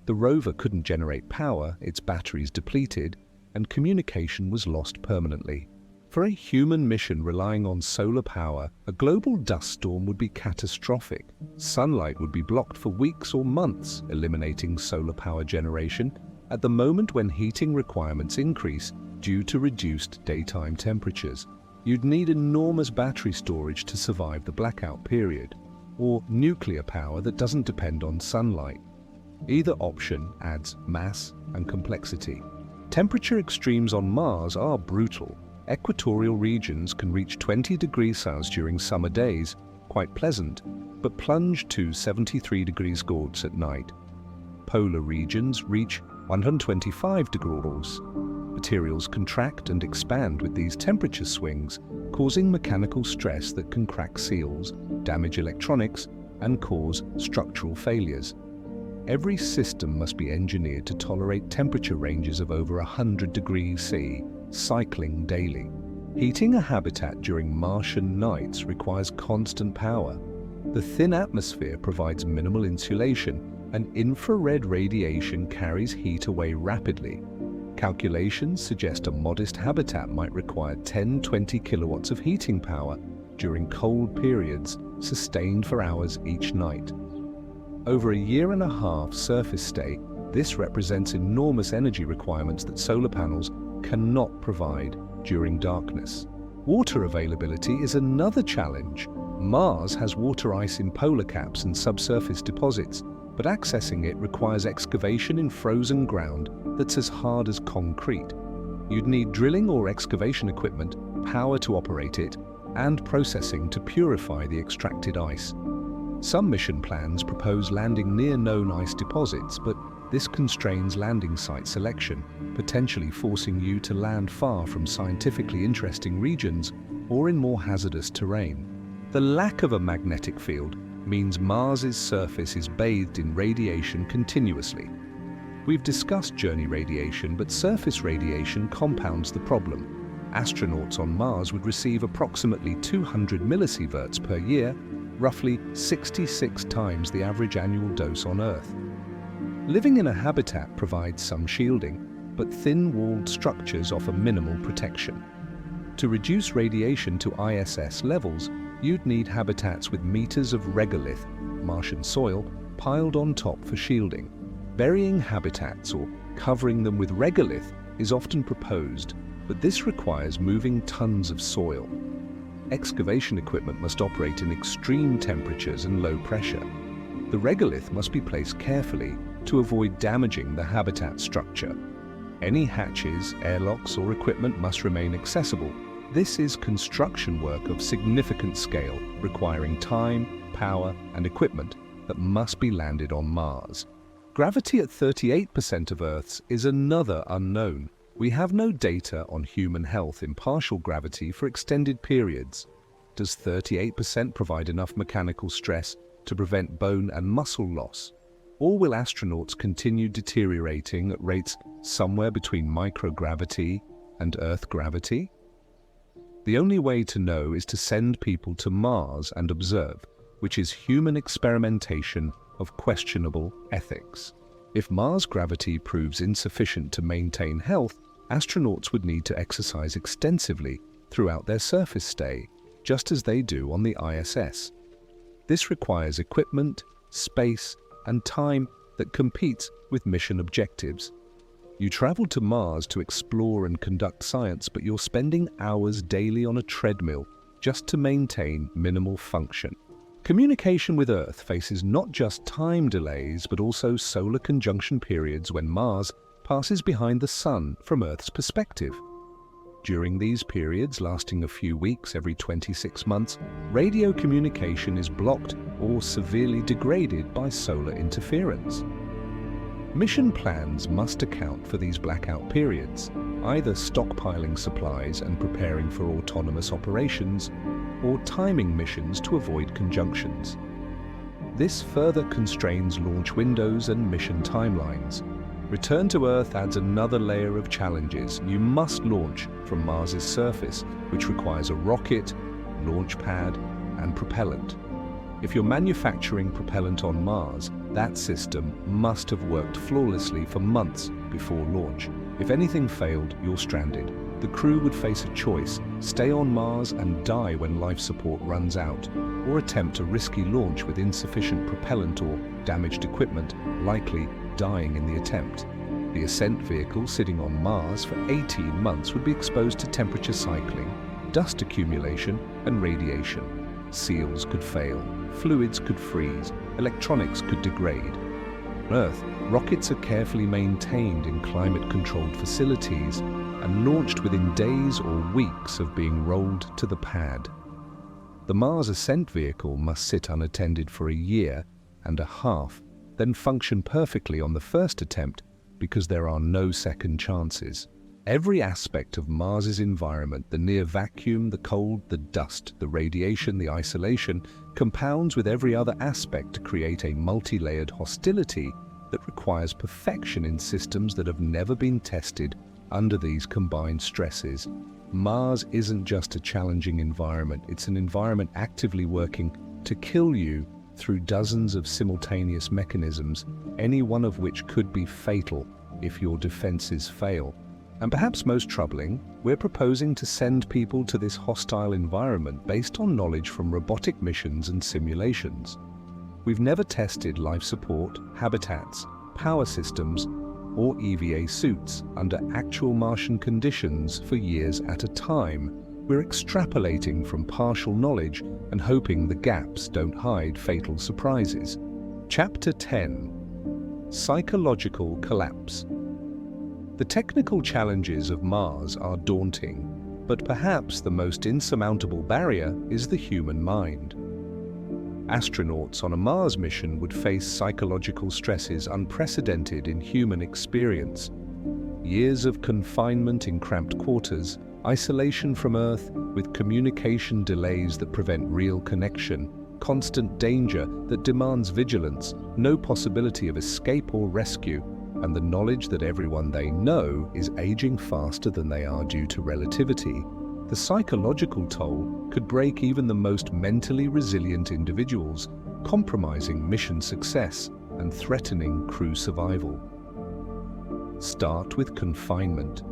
The rover couldn't generate power, its batteries depleted, and communication was lost permanently. For a human mission relying on solar power, a global dust storm would be catastrophic. Sunlight would be blocked for weeks or months, eliminating solar power generation at the moment when heating requirements increase due to reduced daytime temperatures. You'd need enormous battery storage to survive the blackout period, or nuclear power that doesn't depend on sunlight. Either option adds mass and complexity. Temperature extremes on Mars are brutal. Equatorial regions can reach 20 degrees Celsius during summer days, quite pleasant, but plunge to 73 degrees Celsius at night. Polar regions reach 125 degrees. Materials contract and expand with these temperature swings, causing mechanical stress that can crack seals, damage electronics, and cause structural failures. Every system must be engineered to tolerate temperature ranges of over 100 degrees C, cycling daily. Heating a habitat during Martian nights requires constant power. The thin atmosphere provides minimal insulation, and infrared radiation carries heat away rapidly. Calculations suggest a modest habitat might require 10-20 kilowatts of heating power during cold periods, sustained for hours each night. Over a 1.5-year surface stay, this represents enormous energy requirements that solar panels cannot provide during darkness. Water availability is another challenge. Mars has water ice in polar caps and subsurface deposits, but accessing it requires excavation in frozen ground that's as hard as concrete. You'd need drilling or excavation equipment, power to operate it, and processing to purify the extracted ice. Some mission plans propose landing near known ice deposits, but this constrains landing site selection, potentially forcing you to land far from scientifically interesting regions or in more hazardous terrain. The lack of a magnetic field means Mars's surface is bathed in radiation continuously. We've discussed journey radiation, but surface radiation compounds the problem. Astronauts on Mars would receive approximately 200 millisieverts per year, roughly 66 times the average annual dose on Earth. Living in a habitat provides some shielding, but thin-walled structures offer minimal protection. To reduce radiation to ISS levels, you'd need habitats with meters of regolith, Martian soil, piled on top for shielding. Burying habitats or covering them with regolith is often proposed, but this requires moving tons of soil. Excavation equipment must operate in extreme temperatures and low pressure. The regolith must be placed carefully to avoid damaging the habitat structure. Any hatches, airlocks, or equipment must remain accessible. This is construction work of significant scale, requiring time, power, and equipment that must be landed on Mars. Gravity at 38% of Earth's is another unknown. We have no data on human health in partial gravity for extended periods. Does 38% provide enough mechanical stress to prevent bone and muscle loss? Or will astronauts continue deteriorating at rates somewhere between microgravity and Earth gravity? The only way to know is to send people to Mars and observe, which is human experimentation of questionable ethics. If Mars gravity proves insufficient to maintain health, astronauts would need to exercise extensively throughout their surface stay, just as they do on the ISS. This requires equipment, space, and time that competes with mission objectives. You travel to Mars to explore and conduct science, but you're spending hours daily on a treadmill just to maintain minimal function. Communication with Earth faces not just time delays, but also solar conjunction periods when Mars passes behind the Sun from Earth's perspective. During these periods, lasting a few weeks every 26 months, radio communication is blocked or severely degraded by solar interference. Mission plans must account for these blackout periods, either stockpiling supplies and preparing for autonomous operations, or timing missions to avoid conjunctions. This further constrains launch windows and mission timelines. Return to Earth adds another layer of challenges. You must launch from Mars's surface, which requires a rocket, launch pad, and propellant. If you're manufacturing propellant on Mars, that system must have worked flawlessly for months before launch. If anything failed, you're stranded. The crew would face a choice: stay on Mars and die when life support runs out, or attempt a risky launch with insufficient propellant or damaged equipment, likely dying in the attempt. The ascent vehicle sitting on Mars for 18 months would be exposed to temperature cycling, dust accumulation, and radiation. Seals could fail, fluids could freeze, electronics could degrade. On Earth, rockets are carefully maintained in climate-controlled facilities and launched within days or weeks of being rolled to the pad. The Mars ascent vehicle must sit unattended for a year and a half, then function perfectly on the first attempt because there are no second chances. Every aspect of Mars's environment, the near vacuum, the cold, the dust, the radiation, the isolation, compounds with every other aspect to create a multi-layered hostility that requires perfection in systems that have never been tested under these combined stresses. Mars isn't just a challenging environment, it's an environment actively working to kill you through dozens of simultaneous mechanisms, any one of which could be fatal if your defenses fail. And perhaps most troubling, we're proposing to send people to this hostile environment based on knowledge from robotic missions and simulations. We've never tested life support, habitats, power systems, or EVA suits under actual Martian conditions for years at a time. We're extrapolating from partial knowledge and hoping the gaps don't hide fatal surprises. Chapter 10: Psychological Collapse. The technical challenges of Mars are daunting, but perhaps the most insurmountable barrier is the human mind. Astronauts on a Mars mission would face psychological stresses unprecedented in human experience. Years of confinement in cramped quarters, isolation from Earth with communication delays that prevent real connection, constant danger that demands vigilance, no possibility of escape or rescue, and the knowledge that everyone they know is aging faster than they are due to relativity. The psychological toll could break even the most mentally resilient individuals, compromising mission success and threatening crew survival. Start with confinement.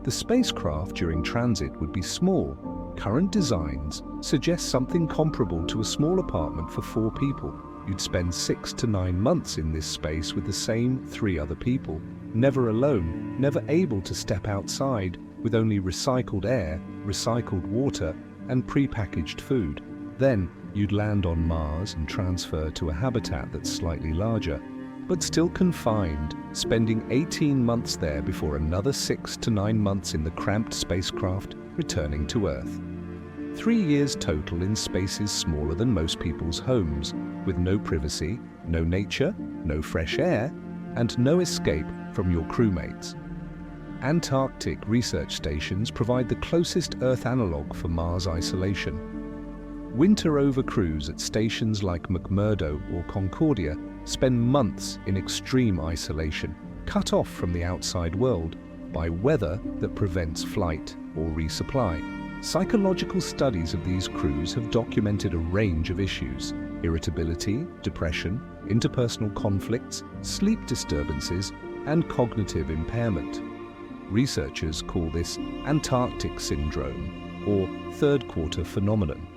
The spacecraft during transit would be small. Current designs suggest something comparable to a small apartment for 4 people. you'd spend 6 to 9 months in this space with the same 3 other people, never alone, never able to step outside, with only recycled air, recycled water, and prepackaged food. Then you'd land on Mars and transfer to a habitat that's slightly larger, but still confined, spending 18 months there before another 6 to 9 months in the cramped spacecraft returning to Earth. 3 years total in spaces smaller than most people's homes, with no privacy, no nature, no fresh air, and no escape from your crewmates. Antarctic research stations provide the closest Earth analogue for Mars isolation. Winter-over crews at stations like McMurdo or Concordia spend months in extreme isolation, cut off from the outside world by weather that prevents flight or resupply. Psychological studies of these crews have documented a range of issues: irritability, depression, interpersonal conflicts, sleep disturbances, and cognitive impairment. Researchers call this Antarctic syndrome, or third-quarter phenomenon,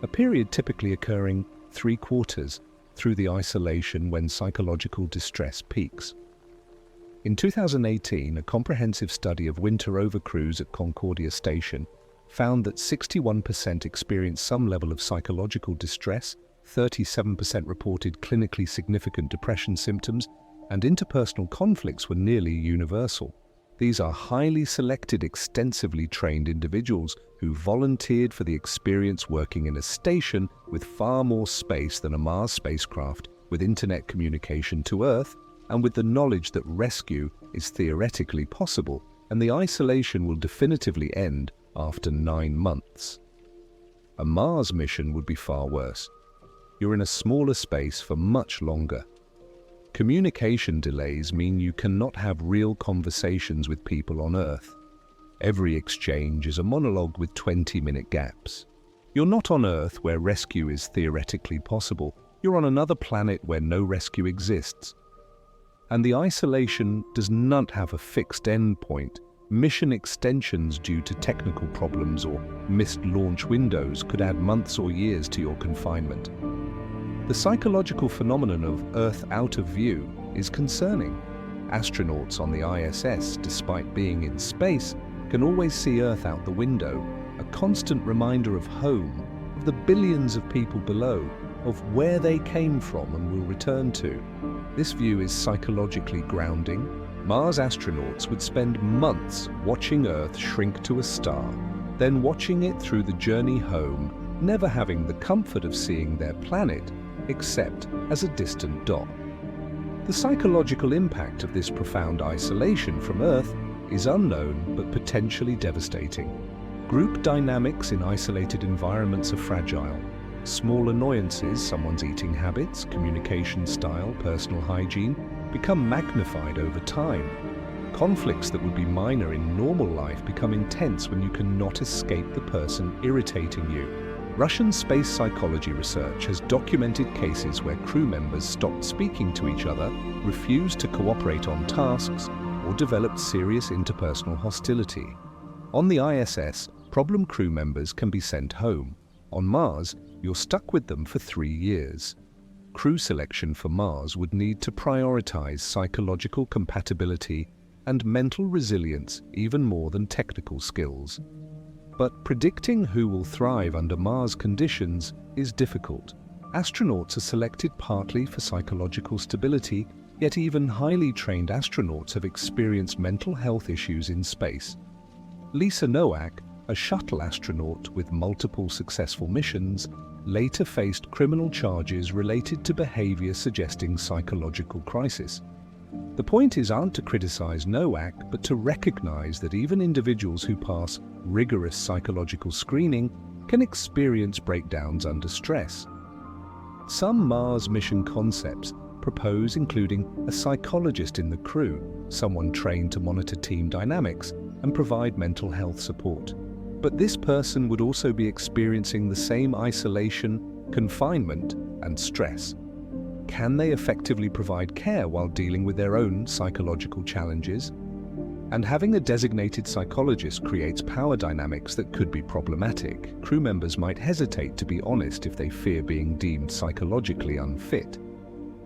a period typically occurring 3 quarters through the isolation when psychological distress peaks. In 2018, a comprehensive study of winter-over crews at Concordia Station found that 61% experienced some level of psychological distress, 37% reported clinically significant depression symptoms, and interpersonal conflicts were nearly universal. These are highly selected, extensively trained individuals who volunteered for the experience, working in a station with far more space than a Mars spacecraft, with internet communication to Earth, and with the knowledge that rescue is theoretically possible, and the isolation will definitively end after 9 months. A Mars mission would be far worse. You're in a smaller space for much longer. Communication delays mean you cannot have real conversations with people on Earth. Every exchange is a monologue with 20-minute gaps. You're not on Earth, where rescue is theoretically possible. You're on another planet where no rescue exists. And the isolation does not have a fixed end point. Mission extensions due to technical problems or missed launch windows could add months or years to your confinement. The psychological phenomenon of Earth out of view is concerning. Astronauts on the ISS, despite being in space, can always see Earth out the window, a constant reminder of home, of the billions of people below, of where they came from and will return to. This view is psychologically grounding. Mars astronauts would spend months watching Earth shrink to a star, then watching it through the journey home, never having the comfort of seeing their planet except as a distant dot. The psychological impact of this profound isolation from Earth is unknown but potentially devastating. Group dynamics in isolated environments are fragile. Small annoyances, someone's eating habits, communication style, personal hygiene, become magnified over time. Conflicts that would be minor in normal life become intense when you cannot escape the person irritating you. Russian space psychology research has documented cases where crew members stopped speaking to each other, refused to cooperate on tasks, or developed serious interpersonal hostility. On the ISS, problem crew members can be sent home. On Mars, you're stuck with them for 3 years. Crew selection for Mars would need to prioritize psychological compatibility and mental resilience even more than technical skills. But predicting who will thrive under Mars conditions is difficult. Astronauts are selected partly for psychological stability, yet even highly trained astronauts have experienced mental health issues in space. Lisa Nowak, a shuttle astronaut with multiple successful missions, later faced criminal charges related to behavior suggesting psychological crisis. The point aren't to criticize Nowak, but to recognize that even individuals who pass rigorous psychological screening can experience breakdowns under stress. Some Mars mission concepts propose including a psychologist in the crew, someone trained to monitor team dynamics and provide mental health support. But this person would also be experiencing the same isolation, confinement, and stress. Can they effectively provide care while dealing with their own psychological challenges? And having a designated psychologist creates power dynamics that could be problematic. Crew members might hesitate to be honest if they fear being deemed psychologically unfit.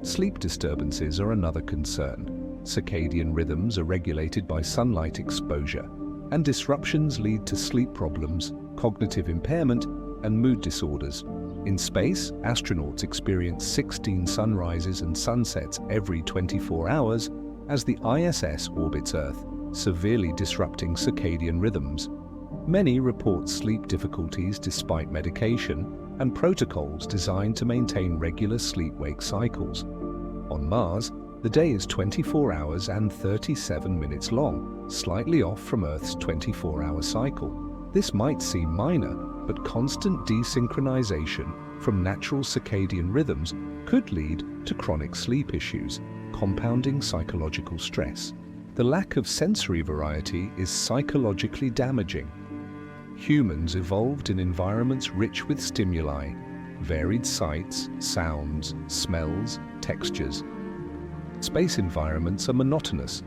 Sleep disturbances are another concern. Circadian rhythms are regulated by sunlight exposure, and disruptions lead to sleep problems, cognitive impairment, and mood disorders. In space, astronauts experience 16 sunrises and sunsets every 24 hours as the ISS orbits Earth, severely disrupting circadian rhythms. Many report sleep difficulties despite medication and protocols designed to maintain regular sleep-wake cycles. On Mars, the day is 24 hours and 37 minutes long, slightly off from Earth's 24-hour cycle. This might seem minor, but constant desynchronization from natural circadian rhythms could lead to chronic sleep issues, compounding psychological stress. The lack of sensory variety is psychologically damaging. Humans evolved in environments rich with stimuli, varied sights, sounds, smells, textures. Space environments are monotonous.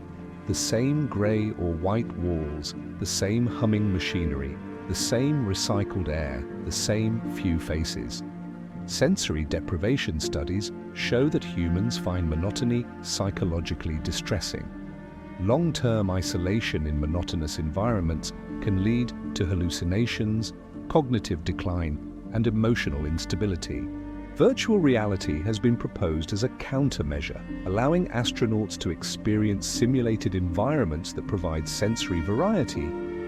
The same grey or white walls, the same humming machinery, the same recycled air, the same few faces. Sensory deprivation studies show that humans find monotony psychologically distressing. Long-term isolation in monotonous environments can lead to hallucinations, cognitive decline, and emotional instability. Virtual reality has been proposed as a countermeasure, allowing astronauts to experience simulated environments that provide sensory variety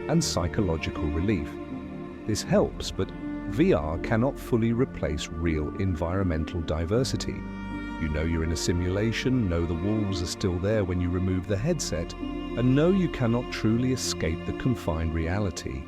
and psychological relief. This helps, but VR cannot fully replace real environmental diversity. You know you're in a simulation, know the walls are still there when you remove the headset, and know you cannot truly escape the confined reality.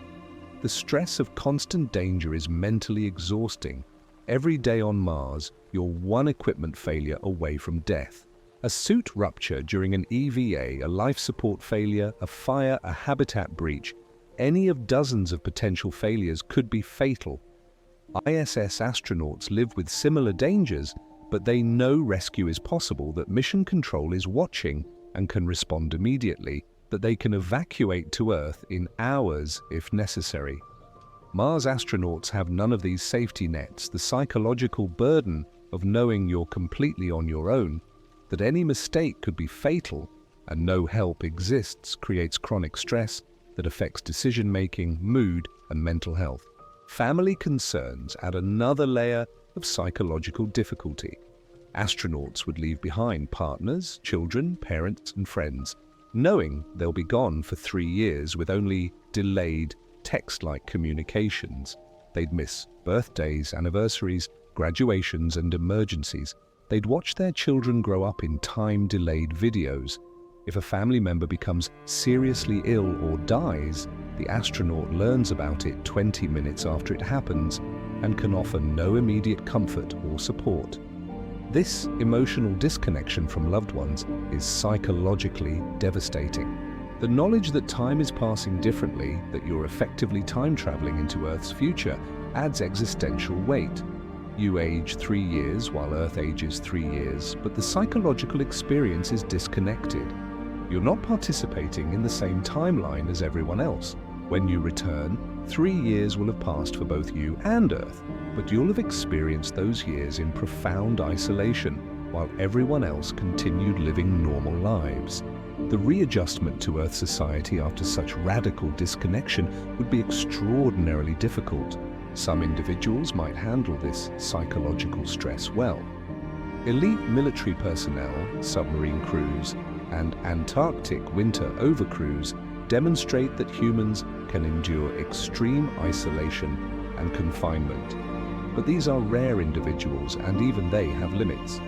The stress of constant danger is mentally exhausting. Every day on Mars, you're one equipment failure away from death. A suit rupture during an EVA, a life support failure, a fire, a habitat breach, any of dozens of potential failures could be fatal. ISS astronauts live with similar dangers, but they know rescue is possible, that mission control is watching and can respond immediately, that they can evacuate to Earth in hours if necessary. Mars astronauts have none of these safety nets. The psychological burden of knowing you're completely on your own, that any mistake could be fatal, and no help exists, creates chronic stress that affects decision-making, mood, and mental health. Family concerns add another layer of psychological difficulty. Astronauts would leave behind partners, children, parents, and friends, knowing they'll be gone for 3 years with only delayed text-like communications. They'd miss birthdays, anniversaries, graduations, and emergencies. They'd watch their children grow up in time-delayed videos. If a family member becomes seriously ill or dies, the astronaut learns about it 20 minutes after it happens and can offer no immediate comfort or support. This emotional disconnection from loved ones is psychologically devastating. The knowledge that time is passing differently, that you're effectively time traveling into Earth's future, adds existential weight. You age 3 years while Earth ages 3 years, but the psychological experience is disconnected. You're not participating in the same timeline as everyone else. When you return, 3 years will have passed for both you and Earth, but you'll have experienced those years in profound isolation, while everyone else continued living normal lives. The readjustment to Earth society after such radical disconnection would be extraordinarily difficult. Some individuals might handle this psychological stress well. Elite military personnel, submarine crews, and Antarctic winter overcrews demonstrate that humans can endure extreme isolation and confinement. But these are rare individuals, and even they have limits.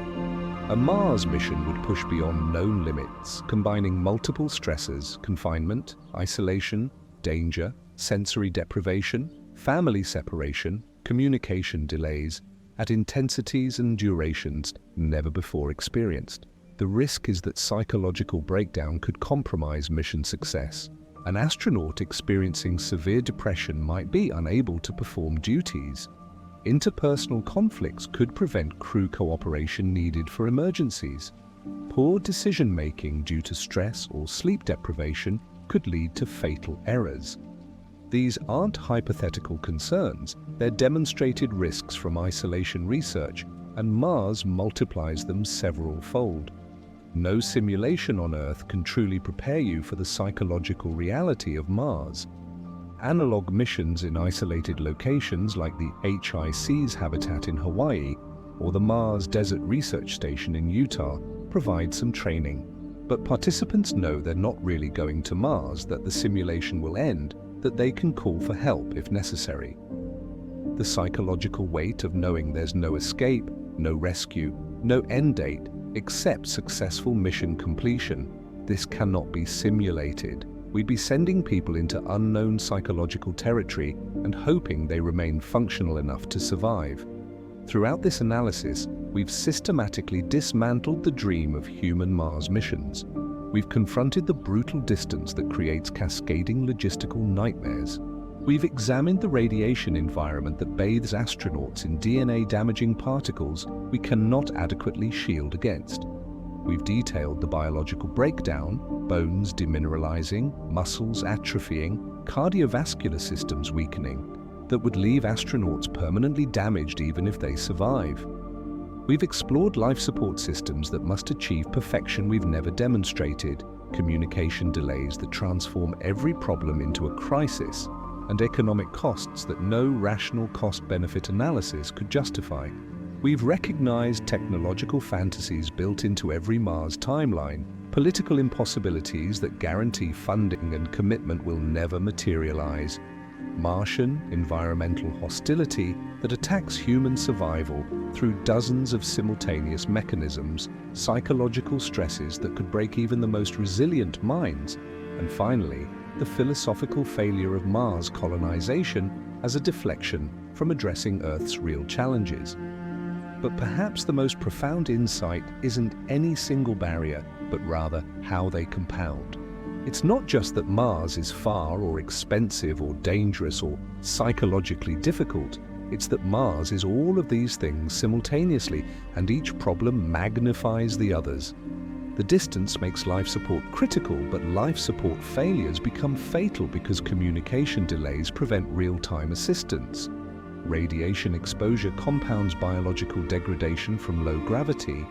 A Mars mission would push beyond known limits, combining multiple stressors: confinement, isolation, danger, sensory deprivation, family separation, communication delays, at intensities and durations never before experienced. The risk is that psychological breakdown could compromise mission success. An astronaut experiencing severe depression might be unable to perform duties. Interpersonal conflicts could prevent crew cooperation needed for emergencies. Poor decision-making due to stress or sleep deprivation could lead to fatal errors. These aren't hypothetical concerns, they're demonstrated risks from isolation research, and Mars multiplies them several-fold. No simulation on Earth can truly prepare you for the psychological reality of Mars. Analog missions in isolated locations like the HIC's habitat in Hawaii or the Mars Desert Research Station in Utah provide some training. But participants know they're not really going to Mars, that the simulation will end, that they can call for help if necessary. The psychological weight of knowing there's no escape, no rescue, no end date, except successful mission completion. This cannot be simulated. We'd be sending people into unknown psychological territory and hoping they remain functional enough to survive. Throughout this analysis, we've systematically dismantled the dream of human Mars missions. We've confronted the brutal distance that creates cascading logistical nightmares. We've examined the radiation environment that bathes astronauts in DNA-damaging particles we cannot adequately shield against. We've detailed the biological breakdown, bones demineralizing, muscles atrophying, cardiovascular systems weakening, that would leave astronauts permanently damaged even if they survive. We've explored life support systems that must achieve perfection we've never demonstrated, communication delays that transform every problem into a crisis, and economic costs that no rational cost-benefit analysis could justify. We've recognized technological fantasies built into every Mars timeline, political impossibilities that guarantee funding and commitment will never materialize, Martian environmental hostility that attacks human survival through dozens of simultaneous mechanisms, psychological stresses that could break even the most resilient minds, and finally, the philosophical failure of Mars colonization as a deflection from addressing Earth's real challenges. But perhaps the most profound insight isn't any single barrier, but rather how they compound. It's not just that Mars is far or expensive or dangerous or psychologically difficult. It's that Mars is all of these things simultaneously, and each problem magnifies the others. The distance makes life support critical, but life support failures become fatal because communication delays prevent real-time assistance. Radiation exposure compounds biological degradation from low gravity.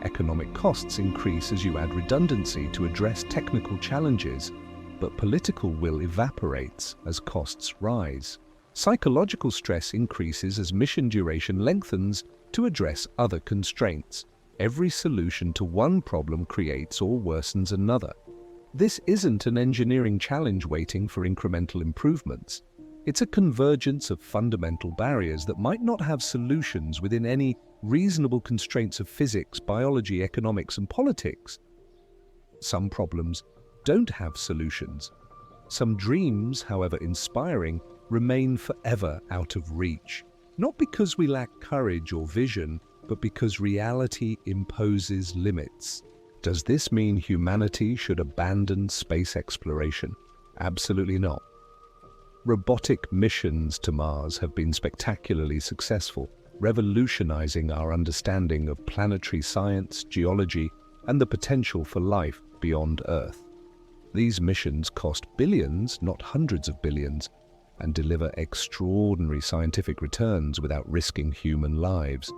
Economic costs increase as you add redundancy to address technical challenges, but political will evaporates as costs rise. Psychological stress increases as mission duration lengthens to address other constraints. Every solution to one problem creates or worsens another. This isn't an engineering challenge waiting for incremental improvements. It's a convergence of fundamental barriers that might not have solutions within any reasonable constraints of physics, biology, economics, and politics. Some problems don't have solutions. Some dreams, however inspiring, remain forever out of reach. Not because we lack courage or vision, but because reality imposes limits. Does this mean humanity should abandon space exploration? Absolutely not. Robotic missions to Mars have been spectacularly successful, revolutionizing our understanding of planetary science, geology, and the potential for life beyond Earth. These missions cost billions, not hundreds of billions, and deliver extraordinary scientific returns without risking human lives.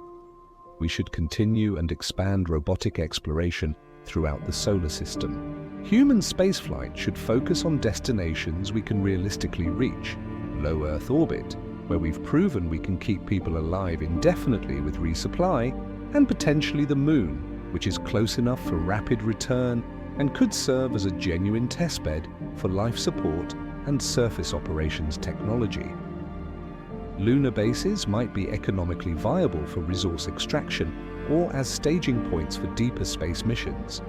We should continue and expand robotic exploration throughout the solar system. Human spaceflight should focus on destinations we can realistically reach, low Earth orbit, where we've proven we can keep people alive indefinitely with resupply, and potentially the Moon, which is close enough for rapid return and could serve as a genuine testbed for life support and surface operations technology. Lunar bases might be economically viable for resource extraction or as staging points for deeper space missions.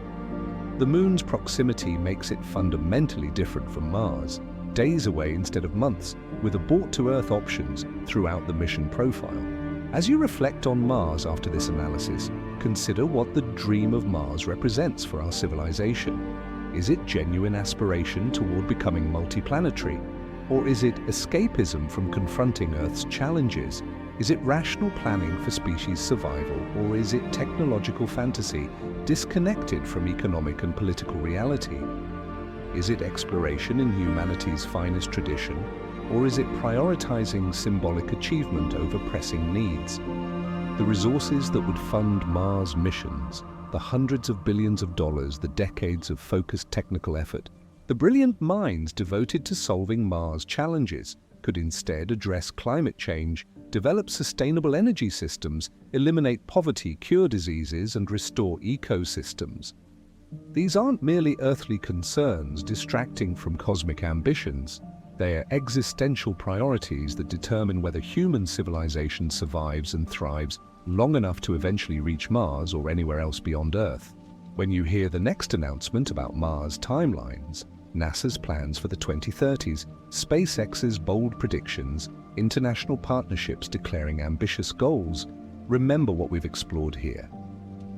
The Moon's proximity makes it fundamentally different from Mars, days away instead of months, with abort-to-Earth options throughout the mission profile. As you reflect on Mars after this analysis, consider what the dream of Mars represents for our civilization. Is it genuine aspiration toward becoming multiplanetary? Or is it escapism from confronting Earth's challenges? Is it rational planning for species survival, or is it technological fantasy disconnected from economic and political reality? Is it exploration in humanity's finest tradition, or is it prioritizing symbolic achievement over pressing needs? The resources that would fund Mars missions, the hundreds of billions of dollars, the decades of focused technical effort, the brilliant minds devoted to solving Mars challenges could instead address climate change, develop sustainable energy systems, eliminate poverty, cure diseases, and restore ecosystems. These aren't merely earthly concerns distracting from cosmic ambitions. They are existential priorities that determine whether human civilization survives and thrives long enough to eventually reach Mars or anywhere else beyond Earth. When you hear the next announcement about Mars timelines, NASA's plans for the 2030s, SpaceX's bold predictions, international partnerships declaring ambitious goals, remember what we've explored here.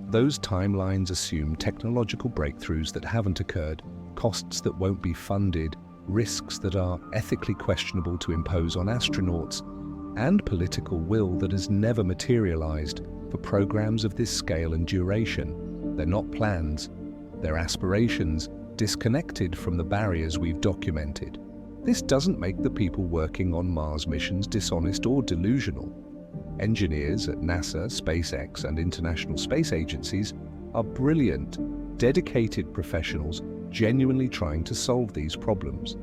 Those timelines assume technological breakthroughs that haven't occurred, costs that won't be funded, risks that are ethically questionable to impose on astronauts, and political will that has never materialized for programs of this scale and duration. They're not plans, they're aspirations, disconnected from the barriers we've documented. This doesn't make the people working on Mars missions dishonest or delusional. Engineers at NASA, SpaceX, and international space agencies are brilliant, dedicated professionals genuinely trying to solve these problems.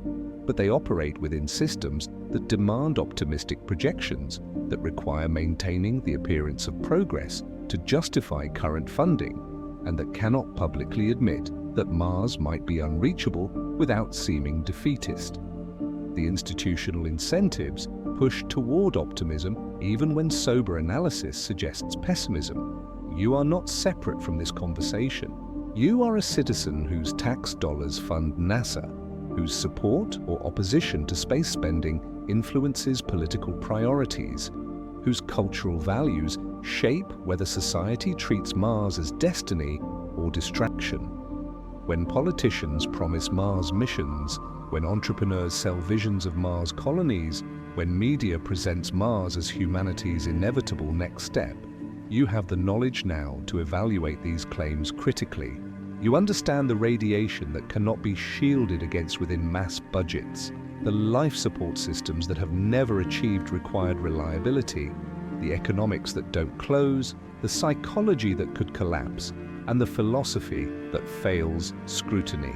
But they operate within systems that demand optimistic projections, that require maintaining the appearance of progress to justify current funding, and that cannot publicly admit that Mars might be unreachable without seeming defeatist. The institutional incentives push toward optimism even when sober analysis suggests pessimism. You are not separate from this conversation. You are a citizen whose tax dollars fund NASA, whose support or opposition to space spending influences political priorities, whose cultural values shape whether society treats Mars as destiny or distraction. When politicians promise Mars missions, when entrepreneurs sell visions of Mars colonies, when media presents Mars as humanity's inevitable next step, you have the knowledge now to evaluate these claims critically. You understand the radiation that cannot be shielded against within mass budgets, the life support systems that have never achieved required reliability, the economics that don't close, the psychology that could collapse, and the philosophy that fails scrutiny.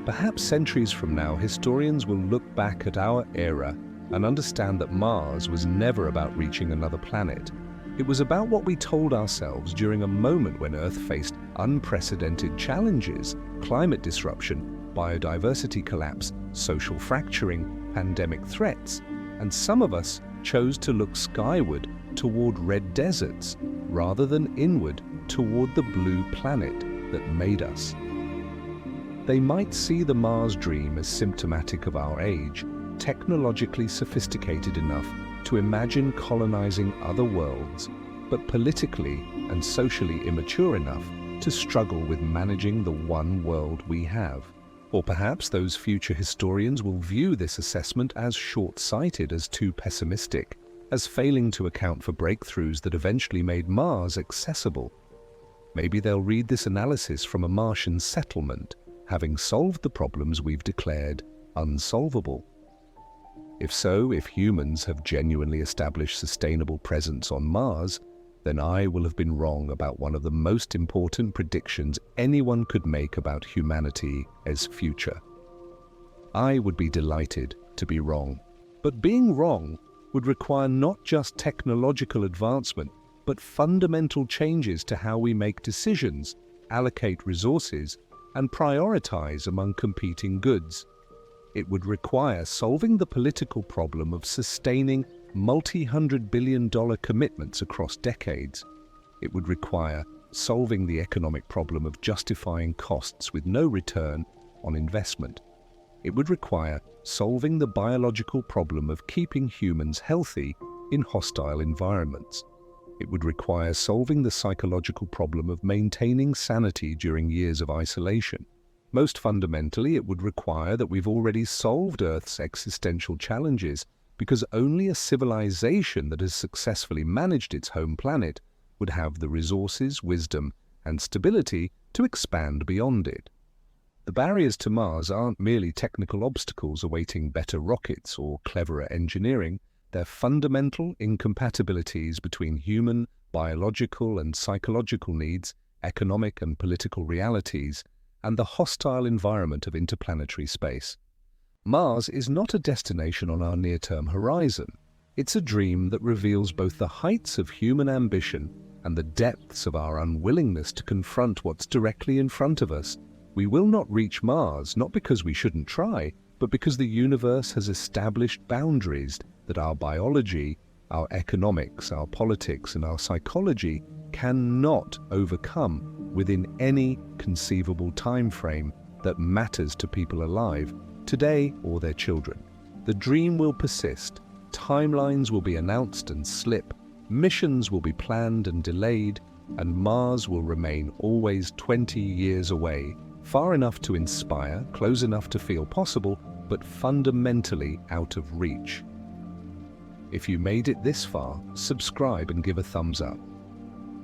Perhaps centuries from now, historians will look back at our era and understand that Mars was never about reaching another planet. It was about what we told ourselves during a moment when Earth faced unprecedented challenges: climate disruption, biodiversity collapse, social fracturing, pandemic threats. And some of us chose to look skyward toward red deserts rather than inward toward the blue planet that made us. They might see the Mars dream as symptomatic of our age, technologically sophisticated enough to imagine colonizing other worlds, but politically and socially immature enough to struggle with managing the one world we have. Or perhaps those future historians will view this assessment as short-sighted, as too pessimistic, as failing to account for breakthroughs that eventually made Mars accessible. Maybe they'll read this analysis from a Martian settlement, having solved the problems we've declared unsolvable. If so, if humans have genuinely established sustainable presence on Mars, then I will have been wrong about one of the most important predictions anyone could make about humanity as future. I would be delighted to be wrong, but being wrong would require not just technological advancement, but fundamental changes to how we make decisions, allocate resources, and prioritize among competing goods. It would require solving the political problem of sustaining multi-hundred billion dollar commitments across decades. It would require solving the economic problem of justifying costs with no return on investment. It would require solving the biological problem of keeping humans healthy in hostile environments. It would require solving the psychological problem of maintaining sanity during years of isolation. Most fundamentally, it would require that we've already solved Earth's existential challenges, because only a civilization that has successfully managed its home planet would have the resources, wisdom, and stability to expand beyond it. The barriers to Mars aren't merely technical obstacles awaiting better rockets or cleverer engineering. They're fundamental incompatibilities between human, biological and psychological needs, economic and political realities, and the hostile environment of interplanetary space. Mars is not a destination on our near-term horizon. It's a dream that reveals both the heights of human ambition and the depths of our unwillingness to confront what's directly in front of us. We will not reach Mars, not because we shouldn't try, but because the universe has established boundaries that our biology, our economics, our politics, and our psychology cannot overcome within any conceivable time frame that matters to people alive, today or their children. The dream will persist. Timelines will be announced and slip. Missions will be planned and delayed, and Mars will remain always 20 years away, far enough to inspire, close enough to feel possible, but fundamentally out of reach. If you made it this far, subscribe and give a thumbs up.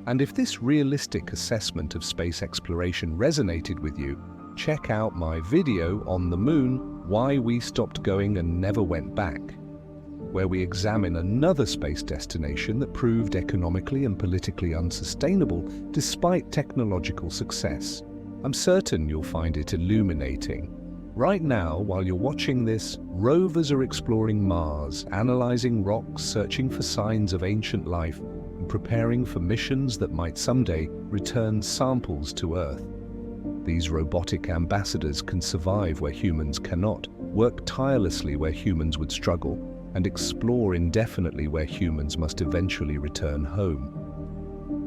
And if this realistic assessment of space exploration resonated with you, check out my video on the Moon, Why We Stopped Going and Never Went Back, where we examine another space destination that proved economically and politically unsustainable despite technological success. I'm certain you'll find it illuminating. Right now, while you're watching this, rovers are exploring Mars, analyzing rocks, searching for signs of ancient life, and preparing for missions that might someday return samples to Earth. These robotic ambassadors can survive where humans cannot, work tirelessly where humans would struggle, and explore indefinitely where humans must eventually return home.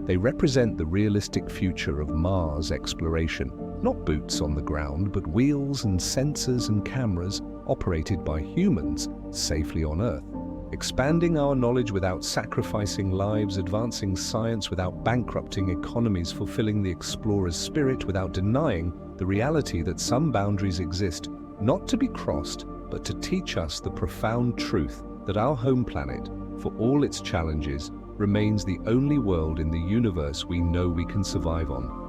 They represent the realistic future of Mars exploration, not boots on the ground, but wheels and sensors and cameras operated by humans safely on Earth, expanding our knowledge without sacrificing lives, advancing science without bankrupting economies, fulfilling the explorer's spirit without denying the reality that some boundaries exist, not to be crossed, but to teach us the profound truth that our home planet, for all its challenges, remains the only world in the universe we know we can survive on.